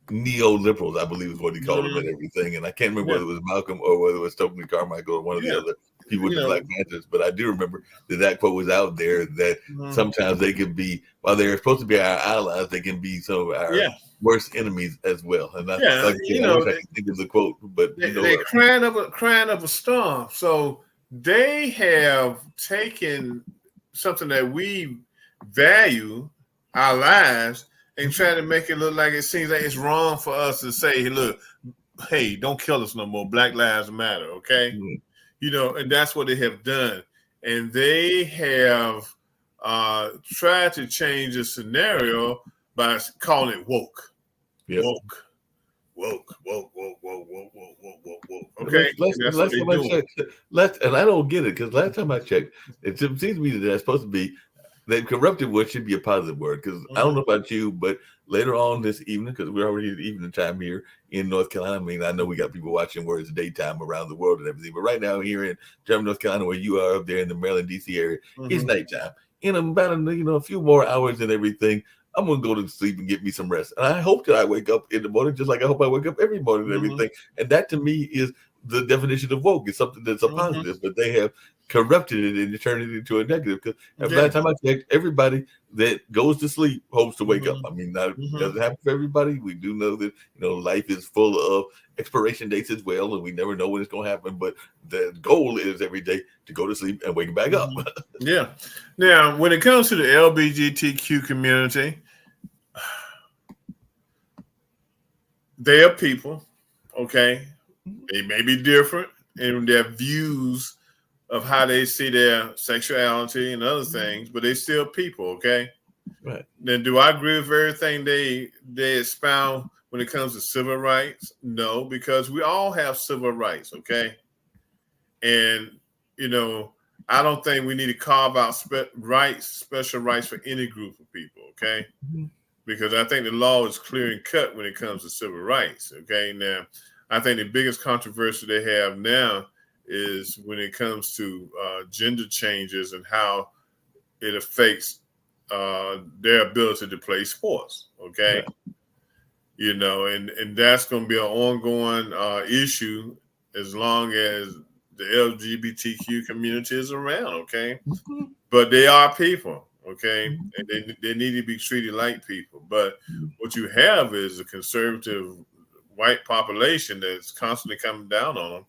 Speaker 2: neoliberals, I believe is what he called them and everything. And I can't remember whether it was Malcolm or whether it was Stokely Carmichael or one of the other people with the Black Panthers. But I do remember that quote was out there, that sometimes they can be, while they're supposed to be our allies, they can be some of our worst enemies as well. And I wish I could think of the quote, but
Speaker 1: they're crying up a storm. So they have taken something that we value, our lives, and try to make it look like it seems like it's wrong for us to say, hey, look, hey, don't kill us no more. Black Lives Matter, okay? And that's what they have done. And they have tried to change the scenario by calling it woke. Yep. Woke. Okay.
Speaker 2: And I don't get it, because last time I checked, it seems to me that that's supposed to be, that corrupted word should be a positive word. Because I don't know about you, but later on this evening, because we're already at evening time here in North Carolina. I mean, I know we got people watching where it's daytime around the world and everything, but right now here in Durham, North Carolina, where you are up there in the Maryland, DC area, it's nighttime. In about a few more hours and everything, I'm going to go to sleep and get me some rest. And I hope that I wake up in the morning just like I hope I wake up every morning and everything. And that to me is the definition of woke. It's something that's a positive, but they have corrupted it and turned it into a negative. Because last time I checked, everybody that goes to sleep hopes to wake up. I mean, that doesn't happen for everybody. We do know that life is full of expiration dates as well, and we never know when it's going to happen. But the goal is every day to go to sleep and wake back up.
Speaker 1: Yeah. Now, when it comes to the LGBTQ community, they are people, okay? They may be different in their views of how they see their sexuality and other things, but they still people, okay?
Speaker 2: Right.
Speaker 1: Then do I agree with everything they expound when it comes to civil rights? No, because we all have civil rights, okay? And I don't think we need to carve out special rights for any group of people, okay? Because I think the law is clear and cut when it comes to civil rights, okay? Now, I think the biggest controversy they have now is when it comes to gender changes and how it affects their ability to play sports, okay? Right. And that's going to be an ongoing issue as long as the LGBTQ community is around, okay? But they are people, okay? And they need to be treated like people. But what you have is a conservative white population that's constantly coming down on them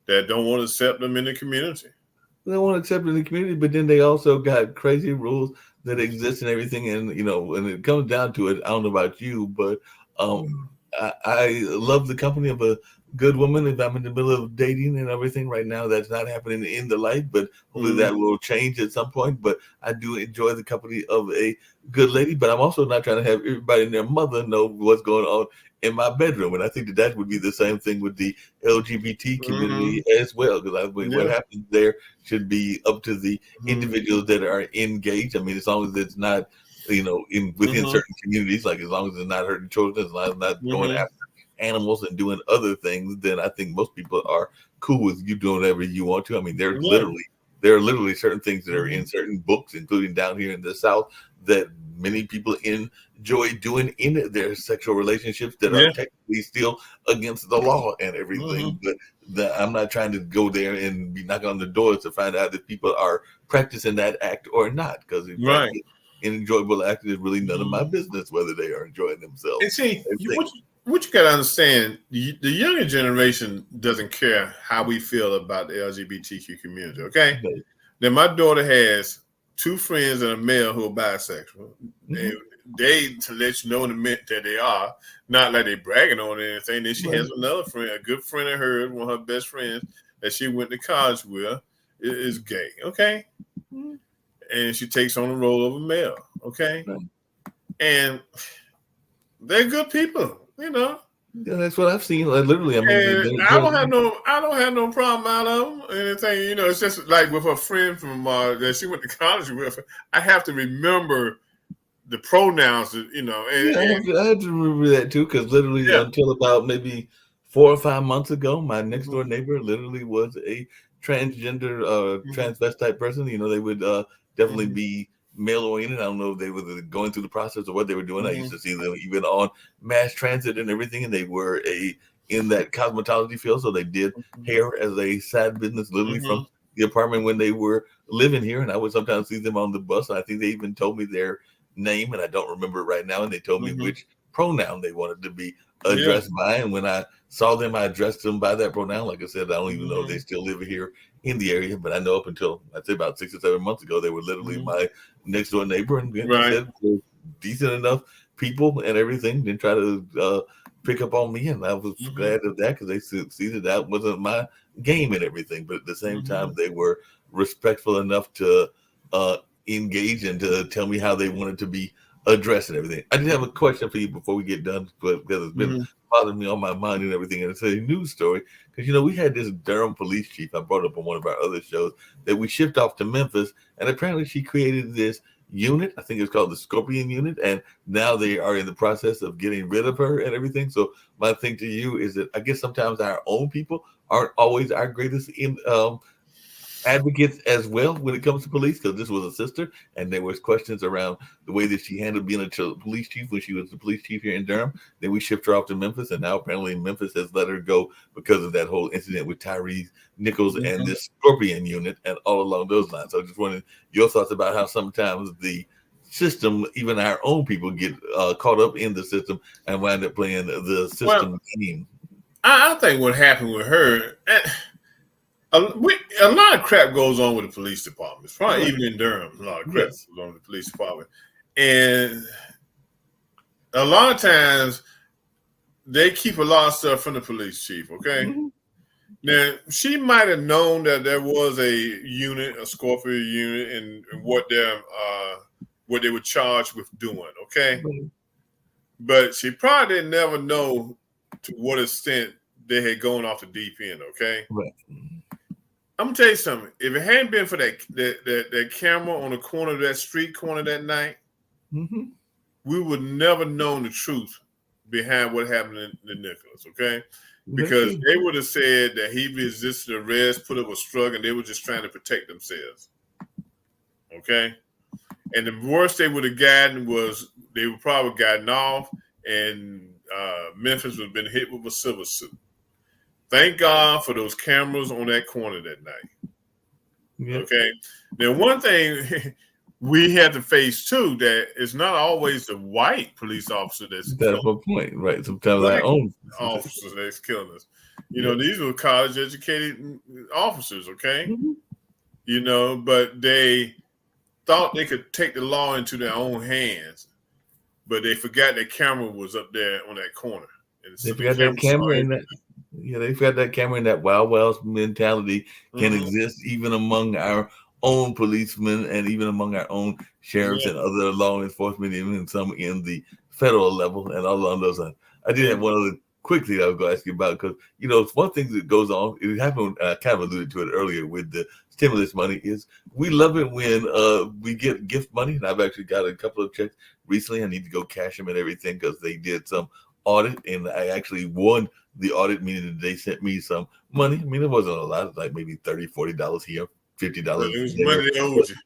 Speaker 1: that don't want to accept them in the community.
Speaker 2: They don't want to accept it in the community, but then they also got crazy rules that exist and everything. And, when it comes down to it, I don't know about you, but I love the company of a good woman if I'm in the middle of dating and everything. Right now, that's not happening in the life, but hopefully that will change at some point. But I do enjoy the company of a good lady, but I'm also not trying to have everybody and their mother know what's going on in my bedroom. And I think that would be the same thing with the LGBT community as well. Because what happens there should be up to the individuals that are engaged. I mean, as long as it's not, within certain communities, like as long as it's not hurting children, as long as it's not going after animals and doing other things, then I think most people are cool with you doing whatever you want to. I mean, there are literally certain things that are in certain books, including down here in the South, that many people enjoy doing in their sexual relationships that are technically still against the law and everything. But I'm not trying to go there and be knocking on the doors to find out if people are practicing that act or not. Because if an enjoyable act is really none of my business whether they are enjoying themselves.
Speaker 1: And see, what you got to understand, the younger generation doesn't care how we feel about the LGBTQ community, okay? Then my daughter has two friends and a male who are bisexual. They to let you know that they are, not like they bragging on anything. Then she has another friend, a good friend of hers, one of her best friends that she went to college with, is gay, okay? And she takes on the role of a male, okay? And they're good people, Yeah,
Speaker 2: that's what I've seen. Literally, I mean,
Speaker 1: I don't have no problem out of them. Anything, it's just like with a friend from that she went to college with. I have to remember the pronouns, And,
Speaker 2: I had to remember that too, because literally until about maybe 4 or 5 months ago, my next door neighbor literally was a transgender, transvestite person. They would definitely be male oriented. I don't know if they were going through the process or what they were doing. I used to see them even on mass transit and everything, and they were in that cosmetology field, so they did hair as a side business, literally from the apartment when they were living here. And I would sometimes see them on the bus. And I think they even told me their name, and I don't remember it right now. And they told me which pronoun they wanted to be addressed by. And when I saw them, I addressed them by that pronoun. Like I said, I don't even know if they still live here in the area, but I know up until I'd say about 6 or 7 months ago, they were literally my next door neighbor, and I said they're decent enough people and everything. Didn't try to pick up on me, and I was glad of that because they see that wasn't my game and everything. But at the same time, they were respectful enough to engage and to tell me how they wanted to be addressed and everything. I did have a question for you before we get done, because it's been bothering me on my mind and everything. And it's a news story because we had this Durham police chief I brought up on one of our other shows that we shipped off to Memphis, and apparently she created this unit. I think it's called the Scorpion Unit, and now they are in the process of getting rid of her and everything. So my thing to you is that I guess sometimes our own people aren't always our greatest advocates as well when it comes to police, because this was a sister and there was questions around the way that she handled being a police chief when she was the police chief here in Durham. Then we shipped her off to Memphis, and now apparently Memphis has let her go because of that whole incident with Tyrese Nichols and this Scorpion Unit and all along those lines. So I just wanted your thoughts about how sometimes the system, even our own people, get caught up in the system and wind up playing the system game.
Speaker 1: I think what happened with her, a lot of crap goes on with the police department. Probably even in Durham, a lot of crap goes on with the police department. And a lot of times they keep a lot of stuff from the police chief, okay? Now she might have known that there was a unit, a Scorpio unit, and what they were charged with doing. Okay,
Speaker 2: Right.
Speaker 1: but she probably didn't never know to what extent they had gone off the deep end. Okay,
Speaker 2: Right.
Speaker 1: I'm gonna tell you something. If it hadn't been for that camera on the corner of that street corner that night,
Speaker 2: Mm-hmm.
Speaker 1: we would never known the truth behind what happened to Nicholas. Okay,
Speaker 2: That's
Speaker 1: because
Speaker 2: true.
Speaker 1: they would have said that he resisted arrest, put up a struggle, and they were just trying to protect themselves. Okay, and the worst they would have gotten was they would probably gotten off, and Memphis would have been hit with a silver suit. Thank God for those cameras on that corner that night.
Speaker 2: Yep.
Speaker 1: Okay, now one thing we had to face too, that it's not always the white police officer that's
Speaker 2: That's
Speaker 1: killing
Speaker 2: my point, right? Sometimes
Speaker 1: black
Speaker 2: our own.
Speaker 1: officers that's killing us.
Speaker 2: Yep.
Speaker 1: These were college educated officers, okay?
Speaker 2: Mm-hmm.
Speaker 1: But they thought they could take the law into their own hands, but they forgot that camera was up there on that corner. And
Speaker 2: They
Speaker 1: so the
Speaker 2: forgot that
Speaker 1: camera saw
Speaker 2: camera and
Speaker 1: everything.
Speaker 2: that. Yeah, they forgot that camera and that Wild West mentality can
Speaker 1: Mhm.
Speaker 2: exist even among our own policemen and even among our own sheriffs
Speaker 1: Yeah,
Speaker 2: and other law enforcement, even some in the federal level and all along those lines. I did
Speaker 1: yeah,
Speaker 2: have one other quick thing I was going to ask you about because it's one thing that goes on. It happened. I kind of alluded to it earlier with the stimulus money. Is we love it when we get gift money, and I've actually got a couple of checks recently. I need to go cash them and everything because they did some audit, and I actually won the audit, meaning that they sent me some money. I mean, it wasn't a lot, like maybe $30, $40 here,
Speaker 1: but
Speaker 2: $50
Speaker 1: it was
Speaker 2: there.
Speaker 1: money they owed
Speaker 2: But
Speaker 1: you.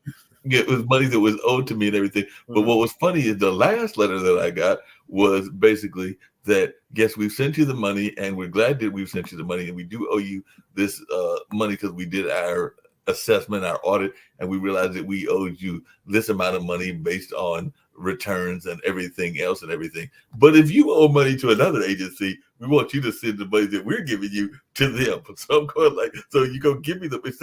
Speaker 2: yeah, it was money that was owed to me and everything. But
Speaker 1: Mhm.
Speaker 2: what was funny is the last letter that I got was basically that, yes, we've sent you the money and we're glad that we've sent you the money and we do owe you this money because we did our assessment, our audit, and we realized that we owed you this amount of money based on returns and everything else and everything. But if you owe money to another agency, we want you to send the money that we're giving you to them. So I'm going like, so you go give me the, it's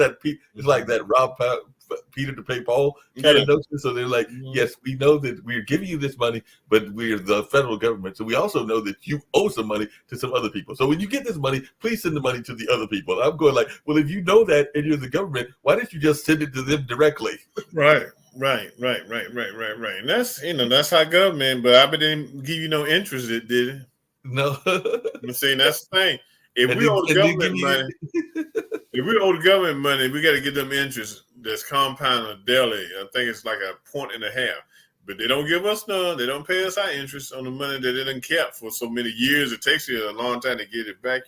Speaker 2: like that Peter to pay Paul kind
Speaker 1: Yeah.
Speaker 2: of notion. So they're like,
Speaker 1: Mhm.
Speaker 2: yes, we know that we're giving you this money, but we're the federal government. So we also know that you owe some money to some other people. So when you get this money, please send the money to the other people. And I'm going like, well, if you know that and you're the government, why didn't you just send it to them directly?
Speaker 1: Right. Right. And that's how government, but I didn't give you no interest, it did it?
Speaker 2: No.
Speaker 1: I'm saying that's the thing. If
Speaker 2: and
Speaker 1: we owe the
Speaker 2: then give
Speaker 1: government
Speaker 2: you,
Speaker 1: money, if we owe the government money, we got to give them interest that's compounded daily. I think it's like a point and a half. But they don't give us none. They don't pay us our interest on the money that they done kept for so many years. It takes you a long time to get it back.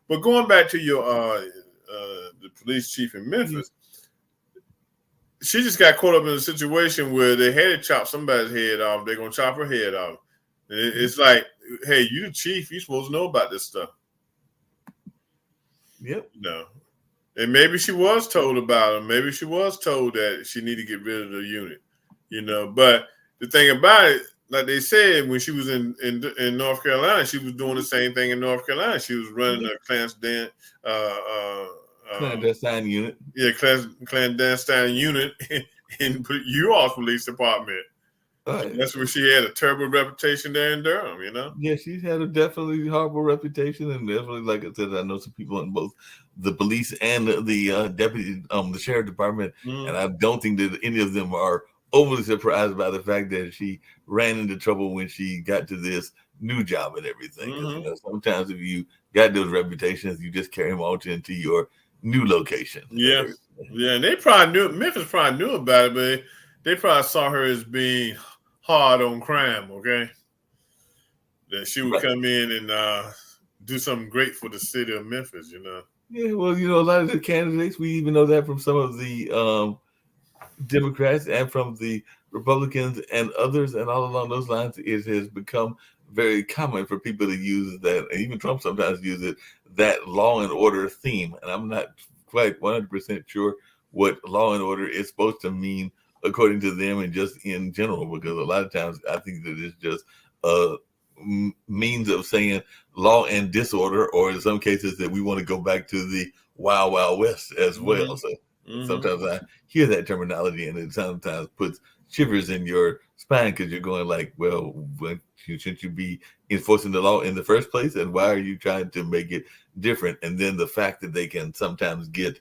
Speaker 1: But going back to your the police chief in Memphis, she just got caught up in a situation where they had to chop somebody's head off. They're gonna chop her head off. And it's like, hey, you the chief, you supposed to know about this stuff.
Speaker 2: yep.
Speaker 1: No. And maybe she was told about it. Maybe she was told that she needed to get rid of the unit. But the thing about it, like they said, when she was in North Carolina, she was doing the same thing in North Carolina. She was running a clandestine,
Speaker 2: Clandestine unit.
Speaker 1: clandestine unit in your police department. And that's where she had a terrible reputation there in Durham.
Speaker 2: Yeah, she's had a definitely horrible reputation, and definitely, like I said, I know some people in both the police and the deputy, the sheriff department, and I don't think that any of them are overly surprised by the fact that she ran into trouble when she got to this new job and everything. Because sometimes if you got those reputations, you just carry them on into your new location.
Speaker 1: Yeah, and they probably knew. Memphis probably knew about it, but they probably saw her as being hard on crime. Okay, that she would come in and do something great for the city of Memphis.
Speaker 2: Yeah, well, a lot of the candidates, we even know that from some of the Democrats and from the Republicans and others, and all along those lines, it has become very common for people to use that, and even Trump sometimes uses it, that law and order theme. And I'm not quite 100% sure what law and order is supposed to mean according to them and just in general, because a lot of times I think that it's just a means of saying law and disorder, or in some cases that we want to go back to the Wild Wild West as well. So sometimes I hear that terminology and it sometimes puts shivers in your fine because you're going like, well, shouldn't you be enforcing the law in the first place? And why are you trying to make it different? And then the fact that they can sometimes get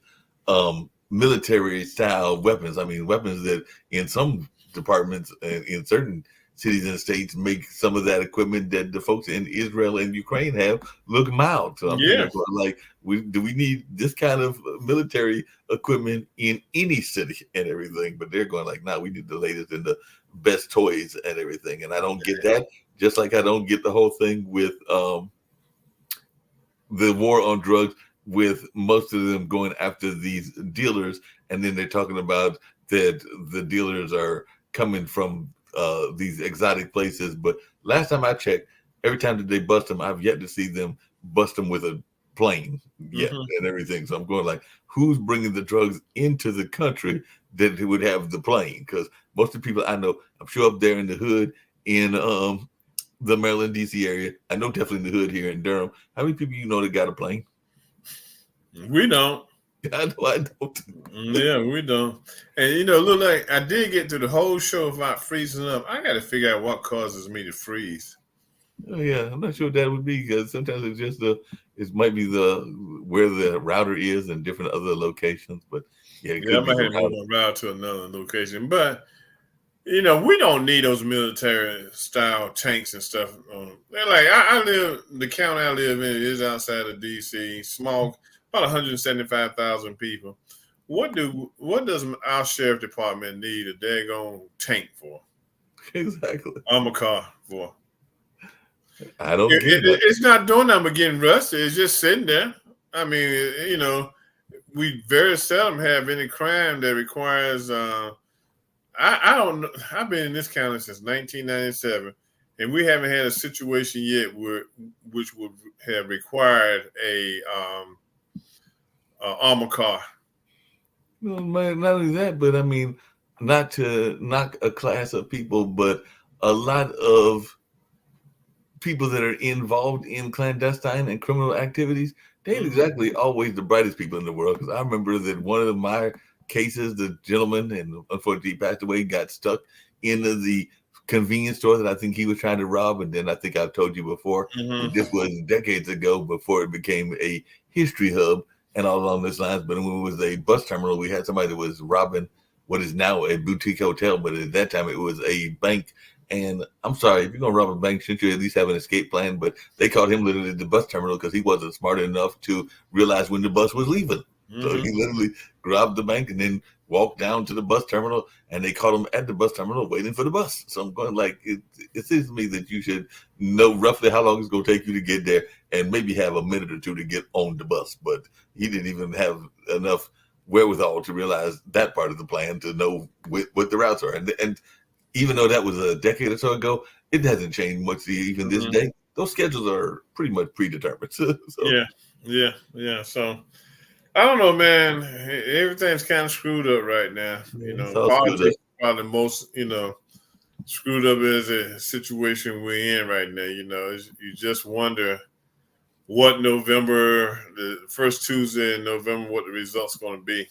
Speaker 2: military style weapons. I mean, weapons that in some departments in certain cities and states make some of that equipment that the folks in Israel and Ukraine have look mild. So I'm thinking,
Speaker 1: Yeah,
Speaker 2: well, like, do we need this kind of military equipment in any city and everything? But they're going like, no, we need the latest and the best toys and everything. And I don't get that. Just like I don't get the whole thing with the war on drugs, with most of them going after these dealers, and then they're talking about that the dealers are coming from these exotic places. But last time I checked, every time that they bust them, I've yet to see them bust them with a plane yet and everything. So I'm going like, who's bringing the drugs into the country that would have the plane? Because most of the people I know, I'm sure up there in the hood in the Maryland, D.C. area, I know definitely in the hood here in Durham, how many people you know that got a plane?
Speaker 1: we don't.
Speaker 2: I know I don't.
Speaker 1: Yeah, we don't. And look, like I did get through the whole show without freezing up. I got to figure out what causes me to freeze.
Speaker 2: Oh, yeah, I'm not sure what that would be because sometimes it's just it might be the where the router is and different other locations. But yeah, it
Speaker 1: Yeah, I
Speaker 2: could be
Speaker 1: might
Speaker 2: the
Speaker 1: have to move
Speaker 2: router.
Speaker 1: my route to another location. But we don't need those military style tanks and stuff. They're like I live. The county I live in is outside of DC, small, about 175,000 people. What does our sheriff department need a daggone tank for?
Speaker 2: Exactly.
Speaker 1: Armor car for?
Speaker 2: I don't get that.
Speaker 1: It's not doing nothing but getting rusted. It's just sitting there. I mean, we very seldom have any crime that requires. I don't know. I've been in this county since 1997, and we haven't had a situation yet which would have required a armor car.
Speaker 2: No, not only that, but I mean, not to knock a class of people, but a lot of people that are involved in clandestine and criminal activities, they ain't exactly always the brightest people in the world. Because I remember that one of my cases, the gentleman, and unfortunately he passed away, got stuck in the convenience store that I think he was trying to rob. And then I think I've told you before that this was decades ago before it became a history hub and all along those lines. But when it was a bus terminal, we had somebody that was robbing what is now a boutique hotel, but at that time it was a bank. And I'm sorry, if you're gonna rob a bank, shouldn't you at least have an escape plan? But they caught him literally at the bus terminal because he wasn't smart enough to realize when the bus was leaving. So he literally robbed the bank and then walked down to the bus terminal, and they caught him at the bus terminal waiting for the bus. So I'm going like, it seems to me that you should know roughly how long it's going to take you to get there, and maybe have a minute or two to get on the bus. But he didn't even have enough wherewithal to realize that part of the plan to know what the routes are. And even though that was a decade or so ago, it hasn't changed much even this day. Those schedules are pretty much predetermined. So.
Speaker 1: Yeah. So I don't know, man. Everything's kind of screwed up right now. Politics is probably the most, screwed up as a situation we're in right now. You just wonder what the first Tuesday in November, what the result's going to be.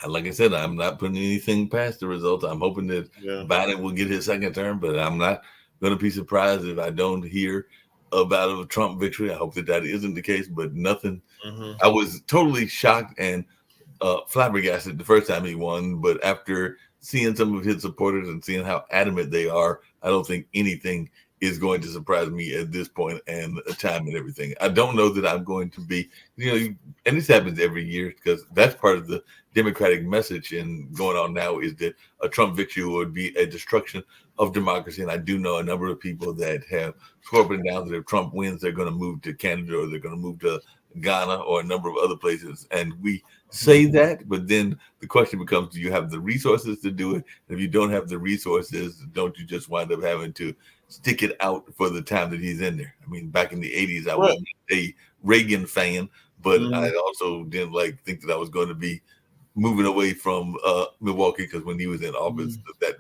Speaker 2: Like I said, I'm not putting anything past the results. I'm hoping that Biden will get his second term, but I'm not going to be surprised if I don't hear about a Trump victory. I hope that isn't the case, but nothing. I was totally shocked and flabbergasted the first time he won, but after seeing some of his supporters and seeing how adamant they are, I don't think anything is going to surprise me at this point and time and everything. I don't know that I'm going to be, and this happens every year because that's part of the Democratic message and going on now is that a Trump victory would be a destruction of democracy. And I do know a number of people that have sworn down that if Trump wins, they're going to move to Canada or they're going to move to Ghana or a number of other places. And we say that, but then the question becomes, do you have the resources to do it? And if you don't have the resources, don't you just wind up having to stick it out for the time that he's in there? I mean, back in the 80s, I was a Reagan fan, but I also didn't think that I was going to be moving away from Milwaukee because when he was in office that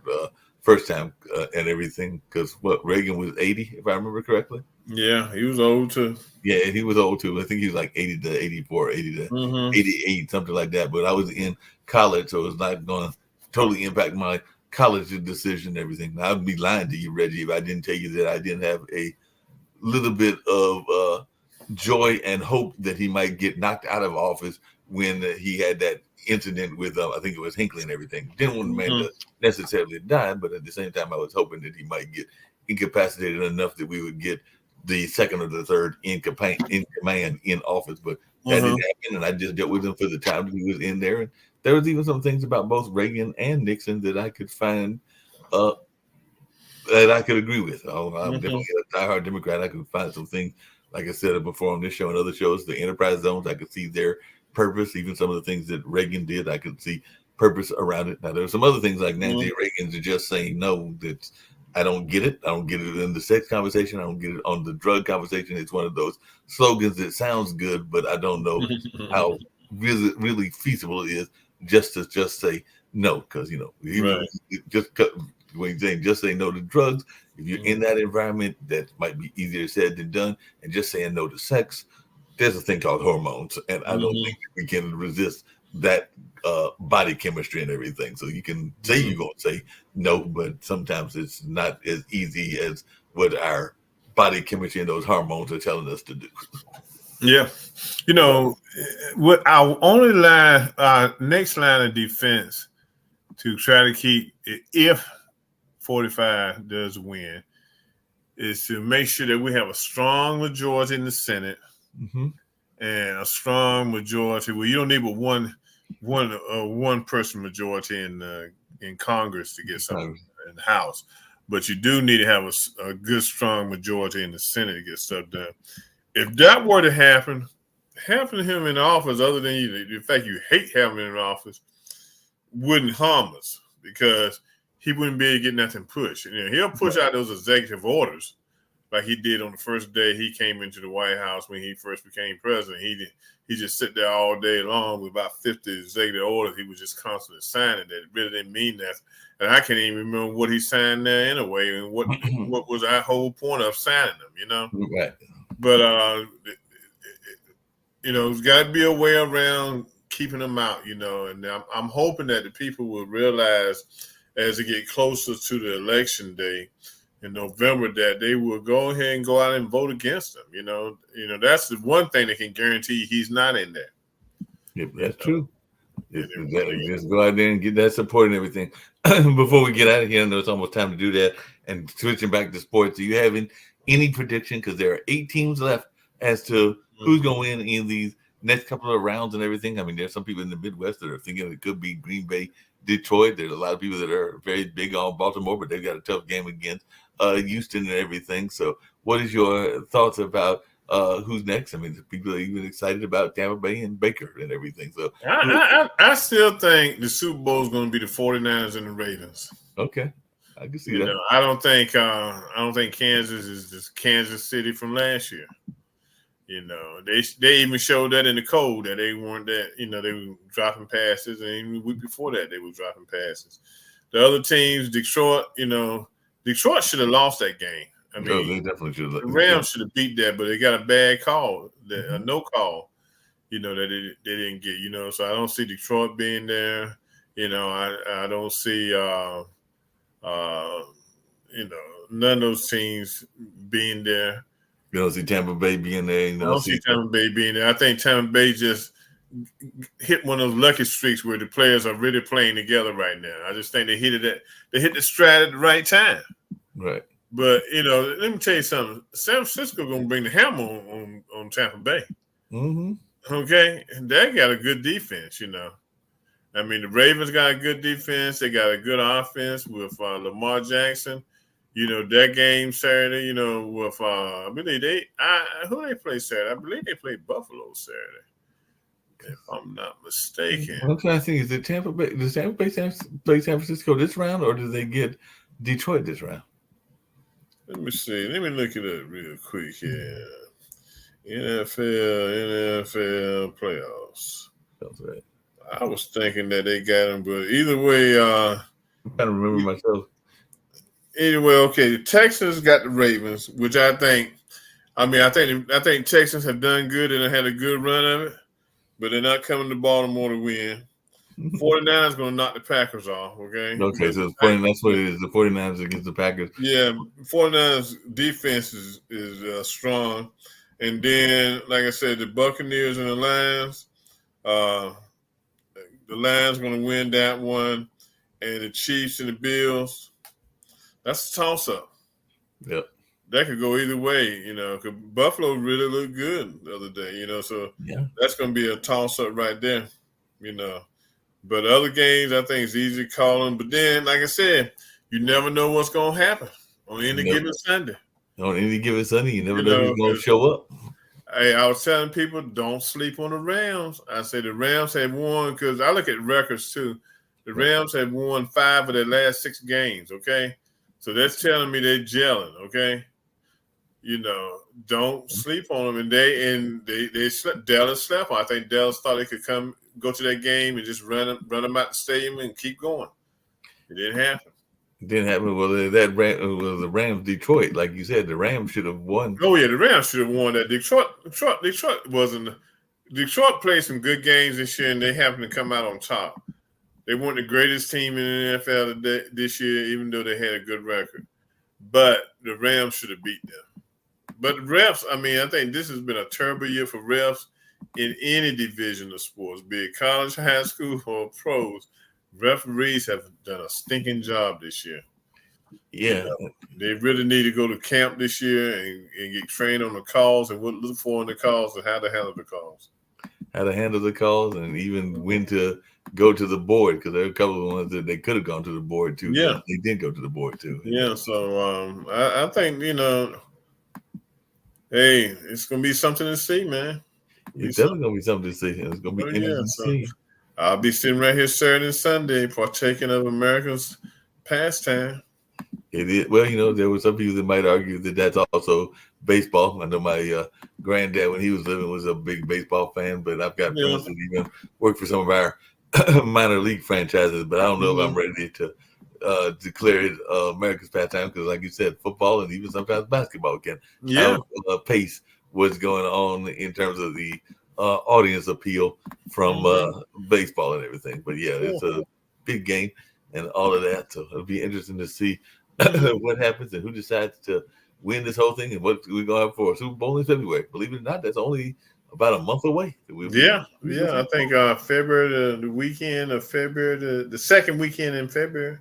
Speaker 2: first time and everything, because Reagan was 80, if I remember correctly.
Speaker 1: Yeah, he was old too.
Speaker 2: Yeah, he was old too. I think he was like 80 to 84, 80 to 88, something like that. But I was in college, so it's not going to totally impact my college decision and everything. Now, I'd be lying to you, Reggie, if I didn't tell you that I didn't have a little bit of joy and hope that he might get knocked out of office when he had that incident with, I think it was Hinckley and everything. Didn't want the man to necessarily die, but at the same time, I was hoping that he might get incapacitated enough that we would get the second or the third in command in office. But that didn't happen, and I just dealt with him for the time that he was in there. And there was even some things about both Reagan and Nixon that I could find that I could agree with. I'm definitely a diehard Democrat. I could find some things, like I said before on this show and other shows, the enterprise zones, I could see their purpose. Even some of the things that Reagan did, I could see purpose around it. Now, there are some other things like Nancy Reagan's just saying no, that I don't get it. I don't get it in the sex conversation. I don't get it on the drug conversation. It's one of those slogans that sounds good, but I don't know how really feasible it is just to say no, because when you're saying just say no to drugs, if you're in that environment, that might be easier said than done. And just saying no to sex, there's a thing called hormones, and I don't think we can resist that body chemistry and everything. So you can say you're going to say no, but sometimes it's not as easy as what our body chemistry and those hormones are telling us to do.
Speaker 1: Yeah. What our only line, our next line of defense to try to keep, if 45 does win, is to make sure that we have a strong majority in the Senate and a strong majority. Well, you don't need but one person majority in Congress to get something in the House, but you do need to have a good strong majority in the Senate to get stuff done. If that were to happen to him in office, other than the fact you hate having him in office, wouldn't harm us because he wouldn't be able to get nothing pushed. He'll push out those executive orders like he did on the first day he came into the White House when he first became president. He just sit there all day long with about 50 executive orders. He was just constantly signing that. It really didn't mean that. And I can't even remember what he signed there anyway and what was our whole point of signing them,
Speaker 2: Right.
Speaker 1: But, there's got to be a way around keeping them out, and I'm hoping that the people will realize as they get closer to the election day in November that they will go ahead and go out and vote against them. That's the one thing that can guarantee he's not in there.
Speaker 2: Yep, that's true. Just go out there and get that support and everything. Before we get out of here, I know it's almost time to do that. And switching back to sports, do you have any prediction? Because there are 8 teams left as to who's going to win in these next couple of rounds and everything. I mean, there's some people in the Midwest that are thinking it could be Green Bay, Detroit. There's a lot of people that are very big on Baltimore, but they've got a tough game against Houston and everything. So what is your thoughts about who's next? I mean, people are even excited about Tampa Bay and Baker and everything. So
Speaker 1: I still think the Super Bowl is going to be the 49ers and the Ravens.
Speaker 2: Okay. I can see that.
Speaker 1: I don't think Kansas is just Kansas City from last year. They even showed that in the cold that they weren't that, they were dropping passes, and even the week before that they were dropping passes. The other teams, Detroit should have lost that game. I mean,
Speaker 2: they definitely should have.
Speaker 1: The Rams should have beat that, but they got a bad call, a no call, that they didn't get, so I don't see Detroit being there. I don't see, none of those teams being there.
Speaker 2: You don't see Tampa Bay being there.
Speaker 1: I don't see Tampa Bay being there. I think Tampa Bay just hit one of those lucky streaks where the players are really playing together right now. I just think they hit the stride at the right time.
Speaker 2: Right.
Speaker 1: But let me tell you something. San Francisco going to bring the hammer on Tampa Bay.
Speaker 2: Mm-hmm.
Speaker 1: Okay, and they got a good defense. I mean, the Ravens got a good defense. They got a good offense with Lamar Jackson. That game Saturday, with I believe who they play Saturday? I believe they played Buffalo Saturday, if I'm not mistaken.
Speaker 2: I'm trying to think, is it Tampa Bay? Does Tampa Bay play San Francisco this round, or do they get Detroit this round?
Speaker 1: Let me see. Let me look it up real quick here. NFL playoffs.
Speaker 2: That's right.
Speaker 1: I was thinking that they got them, but either way,
Speaker 2: I'm trying to remember myself.
Speaker 1: Anyway, okay, the Texans got the Ravens, which I think Texans have done good and had a good run of it, but they're not coming to Baltimore to win. 49ers going to knock the Packers off, okay?
Speaker 2: Okay,
Speaker 1: But
Speaker 2: so that's what it is. The 49ers against the Packers.
Speaker 1: yeah, 49ers defense is strong. And then, like I said, the Buccaneers and the Lions, uh, the Lions going to win that one. And the Chiefs and the Bills, that's a toss-up.
Speaker 2: Yep.
Speaker 1: That could go either way, because Buffalo really looked good the other day, so that's going to be a toss-up right there, But other games, I think it's easy to call them. But then, like I said, you never know what's going to happen on any given Sunday.
Speaker 2: On any given Sunday, you never know who's going to show up.
Speaker 1: Hey, I was telling people, don't sleep on the Rams. I said the Rams have won, because I look at records too. The Rams have won 5 of their last 6 games, okay? So that's telling me they're gelling, okay? Don't sleep on them. And they slept. Dallas slept. I think Dallas thought they could go to that game and just run them out the stadium and keep going. It didn't happen.
Speaker 2: It didn't happen. Well, was the Rams Detroit, like you said. The Rams should have won.
Speaker 1: Oh yeah, the Rams should have won that. Detroit wasn't. Detroit played some good games this year, and they happened to come out on top. They weren't the greatest team in the NFL this year, even though they had a good record. But the Rams should have beat them. But refs, I think this has been a terrible year for refs in any division of sports, be it college, high school, or pros. Referees have done a stinking job this year.
Speaker 2: Yeah.
Speaker 1: They really need to go to camp this year and get trained on the calls and what to look for in the calls and how to handle the calls.
Speaker 2: How to handle the calls and even when to go to the board, because there are a couple of ones that they could have gone to the board too.
Speaker 1: Yeah.
Speaker 2: They did go to the board too.
Speaker 1: Yeah, so I think, hey, it's going to be something to see, man.
Speaker 2: It's definitely going to be something to see. It's going to be interesting to see.
Speaker 1: I'll be sitting right here Saturday and Sunday partaking of America's pastime.
Speaker 2: It is. Well, there were some people that might argue that that's also baseball. I know my granddad, when he was living, was a big baseball fan, but I've got friends that even work for some of our minor league franchises, but I don't know if I'm ready to declare it America's pastime because, like you said, football and even sometimes basketball can pace what's going on in terms of the audience appeal from baseball and everything. But it's a big game and all of that, so it'll be interesting to see what happens and who decides to win this whole thing and what we're going to have for a Super Bowl in February. Believe it or not, that's only about a month away.
Speaker 1: I think February, the weekend of February, the second weekend in February.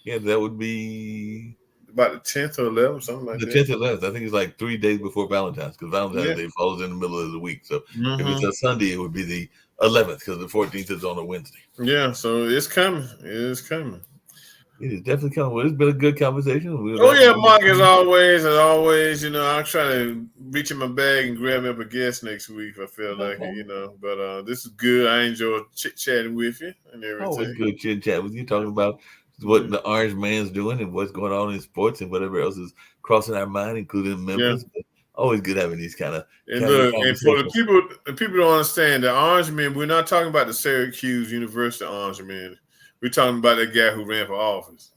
Speaker 2: Yeah, that would be
Speaker 1: about the 10th or 11th, something like that.
Speaker 2: The 10th or 11th. I think it's like 3 days before Valentine's, because Valentine's Day falls in the middle of the week. So if it's a Sunday, it would be the 11th, because the 14th is on a Wednesday.
Speaker 1: Yeah, so it's coming. It is coming.
Speaker 2: It is definitely coming. Well, it's been a good conversation.
Speaker 1: Mark, as always, I'll try to reach in my bag and grab up a guest next week if I feel like it, But this is good. I enjoy chit-chatting with you and everything.
Speaker 2: Always good chit-chat with you, talking about what the Orange Man's doing and what's going on in sports and whatever else is crossing our mind, including Memphis. Yeah. Always good having these kind of.
Speaker 1: And for the people don't understand, the Orange Men, we're not talking about the Syracuse University Orange Men. We're talking about that guy who ran for office.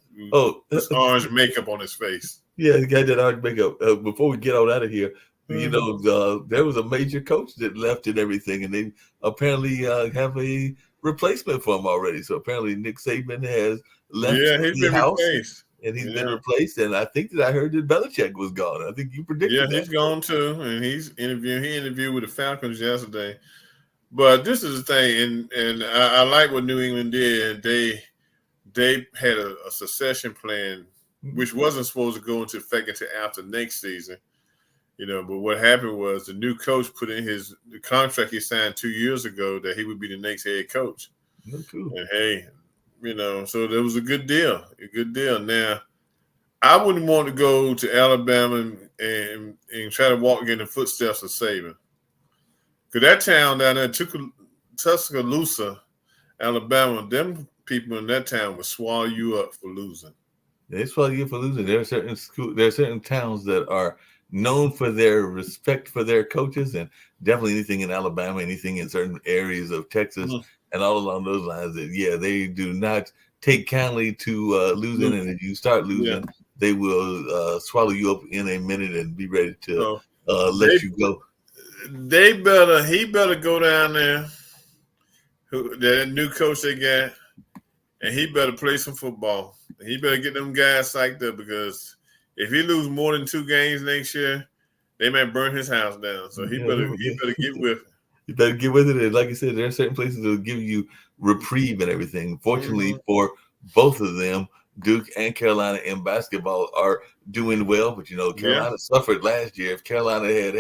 Speaker 1: This orange makeup on his face.
Speaker 2: Yeah, he got that orange makeup. Before we get on out of here, there was a major coach that left and everything, and they apparently have a replacement for him already. So apparently Nick Saban has left
Speaker 1: the house, replaced.
Speaker 2: And he's been replaced. And I think that I heard that Belichick was gone. I think you predicted that.
Speaker 1: Yeah, he's gone too, and he interviewed with the Falcons yesterday. But this is the thing, and I like what New England did. They had a succession plan, which wasn't supposed to go into effect until after next season. But what happened was the new coach put in the contract he signed 2 years ago that he would be the next head coach.
Speaker 2: Oh, cool.
Speaker 1: And hey, so there was a good deal. Now, I wouldn't want to go to Alabama and try to walk in the footsteps of Saban. Because that town down there, Tuscaloosa, Alabama, them people in that town would swallow you up for losing.
Speaker 2: They swallow you for losing. There are certain towns that are known for their respect for their coaches, and definitely anything in Alabama, anything in certain areas of Texas, and all along those lines. That they do not take kindly to losing, and if you start losing, they will swallow you up in a minute and be ready to let you go.
Speaker 1: He better go down there that new coach they got, and he better play some football. He better get them guys psyched up because if he lose more than 2 games next year, they might burn his house down. So he better get with it.
Speaker 2: You better get with it. And like I said, there are certain places that will give you reprieve and everything. Fortunately for both of them, Duke and Carolina in basketball are doing well. But, Carolina suffered last year. If Carolina had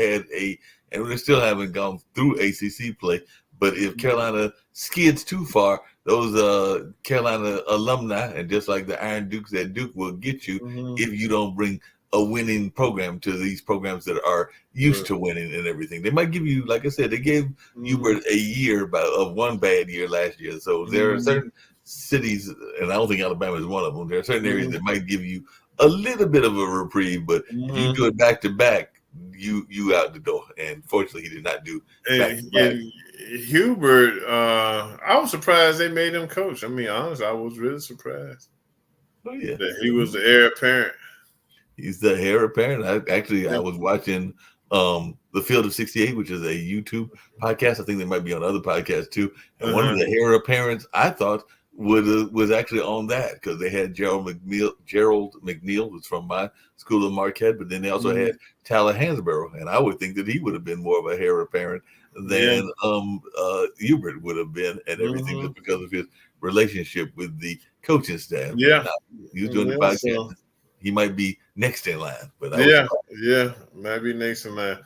Speaker 2: and we still haven't gone through ACC play, but if Carolina skids too far, those Carolina alumni, and just like the Iron Dukes at Duke, will get you if you don't bring a winning program to these programs that are used to winning and everything. They might give you, like I said, they gave Hubert a year of one bad year last year. So there are certain cities, and I don't think Alabama is one of them. There are certain areas that might give you a little bit of a reprieve, but if you do it back to back, you out the door. And fortunately, he did not do back to back.
Speaker 1: Hubert, I was surprised they made him coach. I mean, honestly, I was really surprised.
Speaker 2: Oh yeah,
Speaker 1: that he was the heir apparent.
Speaker 2: He's the heir apparent. I was watching The Field of 68, which is a YouTube podcast. I think they might be on other podcasts too. And one of the heir apparents I thought was actually on that because they had Gerald McNeil, who's from my school of Marquette, but then they also had Tyler Hansborough, and I would think that he would have been more of a heir apparent than Hubert would have been, and everything just because of his relationship with the coaching staff.
Speaker 1: Yeah,
Speaker 2: he was doing the podcast. So he might be next in line, but
Speaker 1: might be next in line.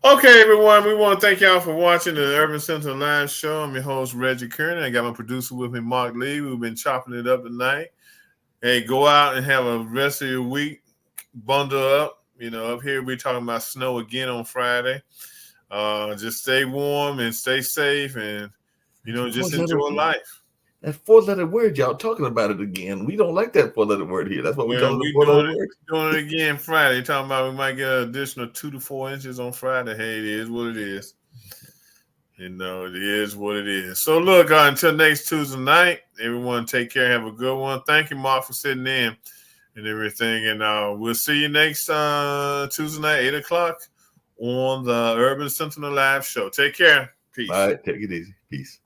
Speaker 1: Okay, everyone, we want to thank y'all for watching the Urban Sentinel Live Show. I'm your host, Reggie Kearney. I got my producer with me, Mark Lee. We've been chopping it up tonight. Hey, go out and have a rest of your week. Bundle up. Up here we're talking about snow again on Friday. Just stay warm and stay safe and, just enjoy life.
Speaker 2: That 4-letter word, y'all talking about it again. We don't like that 4-letter word here. That's what we call it.
Speaker 1: We're doing it again Friday. Talking about we might get an additional 2 to 4 inches on Friday. Hey, it is what it is. It is what it is. So look, until next Tuesday night, everyone take care. Have a good one. Thank you, Mark, for sitting in and everything. And we'll see you next Tuesday night, 8 o'clock on the Urban Sentinel Live Show. Take care. Peace.
Speaker 2: All right, take it easy. Peace.